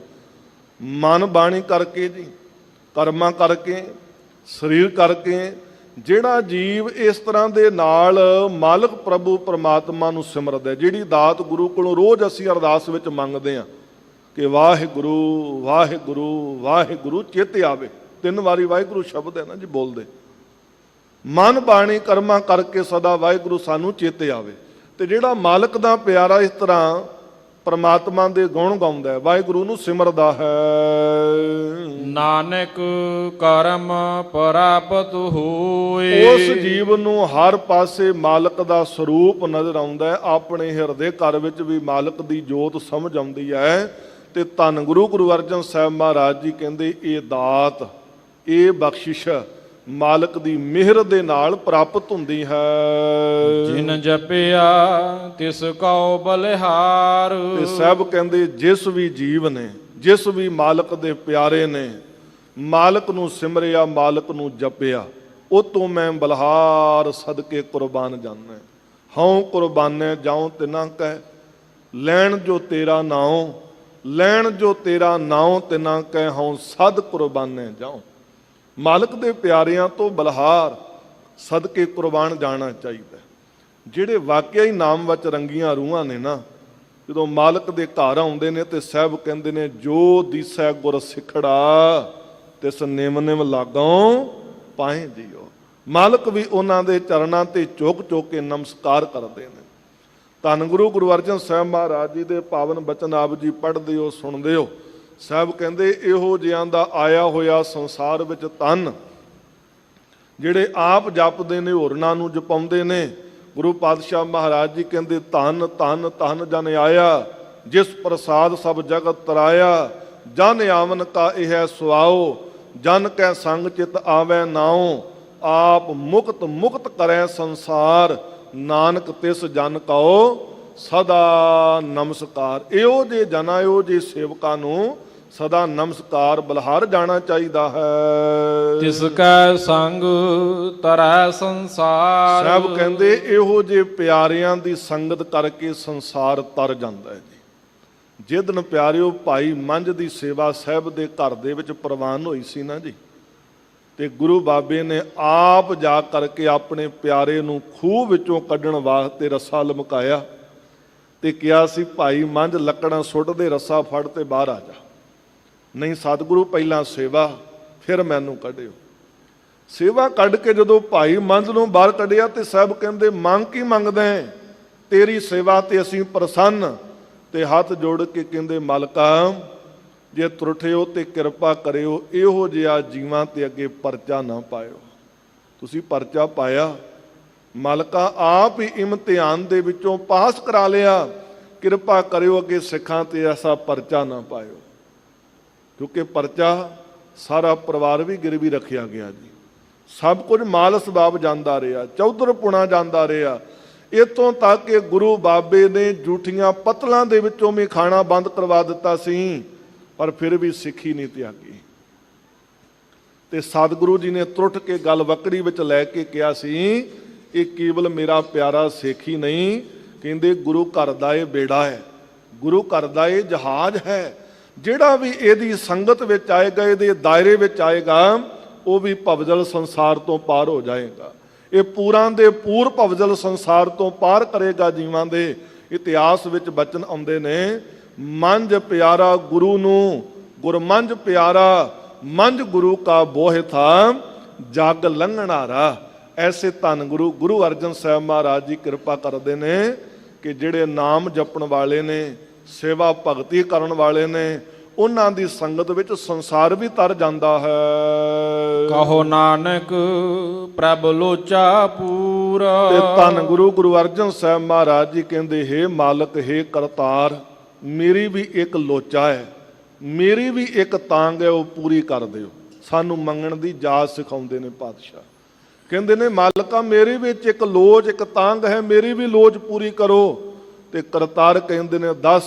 ਮਨ ਬਾਣੀ ਕਰਕੇ ਜੀ, ਕਰਮਾਂ ਕਰਕੇ, ਸਰੀਰ ਕਰਕੇ। ਜਿਹੜਾ ਜੀਵ ਇਸ ਤਰ੍ਹਾਂ ਦੇ ਨਾਲ ਮਾਲਕ ਪ੍ਰਭੂ ਪਰਮਾਤਮਾ ਨੂੰ ਸਿਮਰਦਾ, ਜਿਹੜੀ ਦਾਤ ਗੁਰੂ ਕੋਲੋਂ ਰੋਜ਼ ਅਸੀਂ ਅਰਦਾਸ ਵਿੱਚ ਮੰਗਦੇ ਹਾਂ ਕਿ ਵਾਹਿਗੁਰੂ ਵਾਹਿਗੁਰੂ ਵਾਹਿਗੁਰੂ, ਚੇਤੇ ਆਵੇ। 3 ਵਾਰੀ ਵਾਹਿਗੁਰੂ ਸ਼ਬਦ ਹੈ ਨਾ ਜੀ ਬੋਲਦੇ। ਮਨ ਬਾਣੀ ਕਰਮਾਂ ਕਰਕੇ ਸਦਾ ਵਾਹਿਗੁਰੂ ਸਾਨੂੰ ਚੇਤੇ ਆਵੇ। ਤੇ ਜਿਹੜਾ ਮਾਲਕ ਦਾ ਪਿਆਰਾ ਇਸ ਤਰ੍ਹਾਂ ਪਰਮਾਤਮਾ ਦੇ ਗੁਣ ਗਾਉਂਦਾ, ਵਾਹਿਗੁਰੂ ਨੂੰ ਸਿਮਰਦਾ ਹੈ। ਨਾਨਕ ਕਰਮ ਪ੍ਰਾਪਤ ਹੋਏ। ਉਸ ਜੀਵ ਨੂੰ ਹਰ ਪਾਸੇ ਮਾਲਕ ਦਾ ਸਰੂਪ ਨਜ਼ਰ ਆਉਂਦਾ ਹੈ। ਆਪਣੇ ਹਿਰਦੇ ਘਰ ਵਿੱਚ ਵੀ ਮਾਲਕ ਦੀ ਜੋਤ ਸਮਝ ਆਉਂਦੀ ਹੈ। ਤੇ ਧੰਨ ਗੁਰੂ ਅਰਜਨ ਸਾਹਿਬ ਮਹਾਰਾਜ ਜੀ ਕਹਿੰਦੇ ਇਹ ਦਾਤ, ਇਹ ਬਖਸ਼ਿਸ਼ ਮਾਲਕ ਦੀ ਮਿਹਰ ਦੇ ਨਾਲ ਪ੍ਰਾਪਤ ਹੁੰਦੀ ਹੈ। ਜਿਨ ਜਪਿਆ ਤਿਸ ਕਉ ਬਲਿਹਾਰ। ਤੇ ਸਾਹਿਬ ਕਹਿੰਦੇ ਜਿਸ ਵੀ ਜੀਵ ਨੇ, ਜਿਸ ਵੀ ਮਾਲਕ ਦੇ ਪਿਆਰੇ ਨੇ ਮਾਲਕ ਨੂੰ ਸਿਮਰਿਆ, ਮਾਲਕ ਨੂੰ ਜਪਿਆ, ਉਹ ਤੋਂ ਮੈਂ ਬਲਿਹਾਰ ਸਦਕੇ ਕੁਰਬਾਨ ਜਾਨਾ। ਹਉ ਕੁਰਬਾਨੇ ਜਾਉ ਤਿਨਾ ਕਹਿ, ਲੈਣ ਜੋ ਤੇਰਾ ਨਾਉ, ਲੈਣ ਜੋ ਤੇਰਾ ਨਾਉ ਤਿਨਾ ਕਹਿ, ਹਉ ਸਦ ਕੁਰਬਾਨੇ ਜਾਉ। ਮਾਲਕ ਦੇ ਪਿਆਰਿਆਂ ਤੋਂ ਬਲਿਹਾਰ ਸਦਕੇ ਕੁਰਬਾਨ ਜਾਣਾ ਚਾਹੀਦਾ। ਜਿਹੜੇ ਵਾਕਿਆ ਹੀ ਨਾਮ ਵਿੱਚ ਰੰਗੀਆਂ ਰੂਹਾਂ ਨੇ ਨਾ, ਜਦੋਂ ਮਾਲਕ ਦੇ ਘਰ ਆਉਂਦੇ ਨੇ ਤੇ ਸਾਹਿਬ ਕਹਿੰਦੇ ਨੇ ਜੋ ਦੀਸੈ ਗੁਰ ਸਿਖੜਾ, ਤਿਸ ਨਿਮ ਨਿਮ ਲਾਗੋਂ ਪਾਏ ਜੀਓ। ਮਾਲਕ ਵੀ ਉਹਨਾਂ ਦੇ ਚਰਨਾਂ ਤੇ ਝੁਕ ਝੁਕ ਕੇ ਨਮਸਕਾਰ ਕਰਦੇ ਨੇ। ਧੰਨ ਗੁਰੂ ਅਰਜਨ ਸਾਹਿਬ ਮਹਾਰਾਜ ਜੀ ਦੇ ਪਾਵਨ ਬਚਨ ਆਪ ਜੀ ਪੜ੍ਹਦੇ ਹੋ, ਸੁਣਦੇ ਹੋ। ਸਾਹਿਬ ਕਹਿੰਦੇ ਇਹੋ ਜਿਹਾਂ ਦਾ ਆਇਆ ਹੋਇਆ ਸੰਸਾਰ ਵਿੱਚ ਧਨ, ਜਿਹੜੇ ਆਪ ਜਪਦੇ ਨੇ ਹੋਰਨਾਂ ਨੂੰ ਜਪਾਉਂਦੇ ਨੇ। ਗੁਰੂ ਪਾਤਸ਼ਾਹ ਮਹਾਰਾਜ ਜੀ ਕਹਿੰਦੇ ਧੰਨ ਧੰਨ ਧੰਨ ਜਨ ਆਇਆ, ਜਿਸ ਪ੍ਰਸਾਦ ਸਭ ਜਗਤ ਤਰਾਇਆ। ਜਨ ਆਵਨ ਕਾ ਇਹ ਸੁਆਓ, ਜਨ ਕੈ ਸੰਗ ਚਿਤ ਆਵੈ ਨਾਉ। ਆਪ ਮੁਕਤ ਮੁਕਤ ਕਰੈ ਸੰਸਾਰ, ਨਾਨਕ ਤਿਸ ਜਨ ਕਉ ਸਦਾ ਨਮਸਕਾਰ। ਇਹੋ ਜੇ ਜਨਾਂ, ਇਹੋ ਜੇ ਸੇਵਕਾਂ ਨੂੰ ਸਦਾ ਨਮਸਕਾਰ ਬਲਿਹਾਰ ਜਾਣਾ ਚਾਹੀਦਾ ਹੈ। ਤਿਸ ਕੈ ਸੰਗ ਤਰੈ ਸੰਸਾਰ। ਸਾਹਿਬ ਕਹਿੰਦੇ ਇਹੋ ਜੇ ਪਿਆਰਿਆਂ ਦੀ ਸੰਗਤ ਕਰਕੇ ਸੰਸਾਰ ਤਰ ਜਾਂਦਾ ਹੈ ਜੀ। ਜਿਸ ਦਿਨ ਪਿਆਰਿਓ ਭਾਈ ਮੰਝ ਦੀ ਸੇਵਾ ਸਾਹਿਬ ਦੇ ਘਰ ਦੇ ਵਿੱਚ ਪ੍ਰਵਾਨ ਹੋਈ ਸੀ ਨਾ ਜੀ, ਤੇ ਗੁਰੂ ਬਾਬੇ ਨੇ ਆਪ ਜਾ ਕਰਕੇ ਆਪਣੇ ਪਿਆਰੇ ਨੂੰ ਖੂਹ ਵਿੱਚੋਂ ਕੱਢਣ ਵਾਸਤੇ ਰੱਸਾ ਲਮਕਾਇਆ ਤੇ ਕਿਹਾ ਸੀ ਭਾਈ ਮੰਝ ਲੱਕੜਾਂ ਸੁੱਟ ਦੇ, ਰੱਸਾ ਫੜ ਤੇ ਬਾਹਰ ਆ ਜਾ। ਨਹੀਂ ਸਤਿਗੁਰੂ ਪਹਿਲਾਂ ਸੇਵਾ, ਫਿਰ ਮੈਨੂੰ ਕੱਢਿਓ। ਸੇਵਾ ਕੱਢ ਕੇ ਜਦੋਂ ਭਾਈ ਮੰਝ ਨੂੰ ਬਾਹਰ ਕੱਢਿਆ ਤੇ ਸਾਹਿਬ ਕਹਿੰਦੇ ਮੰਗ ਕੀ ਮੰਗਦਾ ਹੈ? ਤੇਰੀ ਸੇਵਾ ਤੇ ਅਸੀਂ ਪ੍ਰਸੰਨ। ਤੇ ਹੱਥ ਜੋੜ ਕੇ ਕਹਿੰਦੇ ਮਾਲਕਾ, ਜੇ ਤੁਰਠਿਓ ਤੇ ਕਿਰਪਾ ਕਰਿਓ, ਇਹੋ ਜਿਹਾ ਜੀਵਾਂ ਤੇ ਅੱਗੇ ਪਰਚਾ ਨਾ ਪਾਇਓ। ਤੁਸੀਂ ਪਰਚਾ ਪਾਇਆ, ਮਾਲਕਾ ਆਪ ਹੀ ਇਮਤਿਹਾਨ ਦੇ ਵਿੱਚੋਂ ਪਾਸ ਕਰਾ ਲਿਆ। ਕਿਰਪਾ ਕਰਿਓ ਅੱਗੇ ਸਿੱਖਾਂ ਤੇ ਐਸਾ ਪਰਚਾ ਨਾ ਪਾਇਓ। ਕਿਉਂਕਿ ਪਰਚਾ ਸਾਰਾ ਪਰਿਵਾਰ ਵੀ ਗਿਰਵੀ ਰੱਖਿਆ ਗਿਆ ਜੀ। ਸਭ ਕੁਝ ਮਾਲ ਸਬਾਬ ਜਾਂਦਾ ਰਿਹਾ, ਚੌਧਰ ਪੁਣਾ ਜਾਂਦਾ ਰਿਹਾ। ਇੱਥੋਂ ਤੱਕ ਕਿ ਗੁਰੂ ਬਾਬੇ ਨੇ ਜੂਠੀਆਂ ਪਤਲਾਂ ਦੇ ਵਿੱਚੋਂ ਵੀ ਖਾਣਾ ਬੰਦ ਕਰਵਾ ਦਿੱਤਾ ਸੀ, ਪਰ ਫਿਰ ਵੀ ਸਿੱਖੀ ਨਹੀਂ ਤਿਆਗੀ। ਤੇ ਸਤਿਗੁਰੂ ਜੀ ਨੇ ਤੁਰਟ ਕੇ ਗੱਲ ਵਕੜੀ ਵਿੱਚ ਲੈ ਕੇ ਕਿਹਾ ਸੀ, ਇਹ ਕੇਵਲ ਮੇਰਾ ਪਿਆਰਾ ਸਿੱਖ ਹੀ ਨਹੀਂ, ਕਹਿੰਦੇ ਗੁਰੂ ਘਰ ਦਾ ਇਹ ਬੇੜਾ ਹੈ, ਗੁਰੂ ਘਰ ਦਾ ਇਹ ਜਹਾਜ਼ ਹੈ। ਜਿਹੜਾ ਵੀ ਇਹਦੀ ਸੰਗਤ ਵਿੱਚ ਆਏਗਾ, ਇਹਦੇ ਦਾਇਰੇ ਵਿੱਚ ਆਏਗਾ, ਉਹ ਵੀ ਭਵਜਲ ਸੰਸਾਰ ਤੋਂ ਪਾਰ ਹੋ ਜਾਏਗਾ। ਇਹ ਪੂਰਾਂ ਦੇ ਪੂਰ ਭਵਜਲ ਸੰਸਾਰ ਤੋਂ ਪਾਰ ਕਰੇਗਾ ਜੀਵਾਂ ਦੇ। ਇਤਿਹਾਸ ਵਿੱਚ ਬਚਨ ਆਉਂਦੇ ਨੇ, ਮੰਝ ਪਿਆਰਾ ਗੁਰੂ ਨੂੰ, ਗੁਰਮੰਝ ਪਿਆਰਾ ਮੰਝ ਗੁਰੂ ਕਾ ਬੋਹਿ ਥਾ, ਜਗ ਲੰਘਣਾਰਾ। ਐਸੇ ਧੰਨ ਗੁਰੂ ਅਰਜਨ ਸਾਹਿਬ ਮਹਾਰਾਜ ਜੀ ਕਿਰਪਾ ਕਰਦੇ ਨੇ ਕਿ ਜਿਹੜੇ ਨਾਮ ਜਪਣ ਵਾਲੇ ਨੇ, ਸੇਵਾ ਭਗਤੀ ਕਰਨ ਵਾਲੇ ਨੇ, ਉਹਨਾਂ ਦੀ ਸੰਗਤ ਵਿੱਚ ਸੰਸਾਰ ਵੀ ਤਰ ਜਾਂਦਾ ਹੈ। ਕਹੋ ਨਾਨਕ ਪ੍ਰਭ ਲੋਚਾ ਪੂਰਾ। ਤੇ ਧੰਨ ਗੁਰੂ ਅਰਜਨ ਸਾਹਿਬ ਮਹਾਰਾਜ ਜੀ ਕਹਿੰਦੇ, ਹੇ ਮਾਲਕ, ਹੇ ਕਰਤਾਰ, ਮੇਰੀ ਵੀ ਇੱਕ ਲੋਚਾ ਹੈ, ਮੇਰੀ ਵੀ ਇੱਕ ਤਾਂਗ ਹੈ, ਉਹ ਪੂਰੀ ਕਰ ਦਿਓ। ਸਾਨੂੰ ਮੰਗਣ ਦੀ ਜਾਚ ਸਿਖਾਉਂਦੇ ਨੇ ਪਾਤਸ਼ਾਹ। ਕਹਿੰਦੇ ਨੇ ਮਾਲਕਾ, ਮੇਰੀ ਵਿੱਚ ਇੱਕ ਲੋਚ, ਇੱਕ ਤਾਂਗ ਹੈ, ਮੇਰੀ ਵੀ ਲੋਚ ਪੂਰੀ ਕਰੋ। ਤੇ ਕਰਤਾਰ ਕਹਿੰਦੇ ਨੇ ਦੱਸ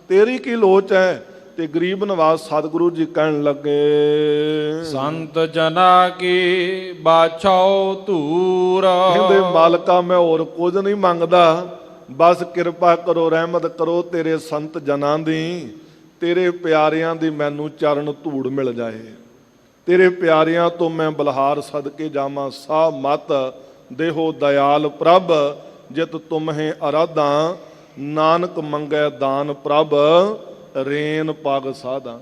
ਤੇਰੀ ਕੀ ਲੋਚ ਹੈ? ਤੇ ਗਰੀਬ ਨਵਾਜ਼ ਸਤਿਗੁਰੂ ਜੀ ਕਹਿਣ ਲੱਗੇ, ਸੰਤ ਜਨਾ ਕੀ ਬਾਛਾਓ ਧੂਰ। ਕਹਿੰਦੇ ਮਾਲਕਾ, ਮੈਂ ਹੋਰ ਕੁਝ ਨਹੀਂ ਮੰਗਦਾ, ਬਸ ਕਿਰਪਾ ਕਰੋ, ਰਹਿਮਤ ਕਰੋ ਤੇਰੇ ਸੰਤ ਜਨਾਂ ਦੀ, ਤੇਰੇ ਪਿਆਰਿਆਂ ਦੀ ਮੈਨੂੰ ਚਰਨ ਧੂੜ ਮਿਲ ਜਾਏ। ਤੇਰੇ ਪਿਆਰਿਆਂ ਤੋਂ ਮੈਂ ਬਲਿਹਾਰ ਸਦਕੇ ਜਾਵਾਂ। ਸਾ ਮਤ ਦੇਹੋ ਦਇਆਲ ਪ੍ਰਭ, ਜਿਤ ਤੁਮਹੇ ਅਰਾਧਾਂ, ਨਾਨਕ ਮੰਗੈ ਦਾਨ ਪ੍ਰਭ, ਰੇਨ ਪਗ ਸਾਧਾਂ।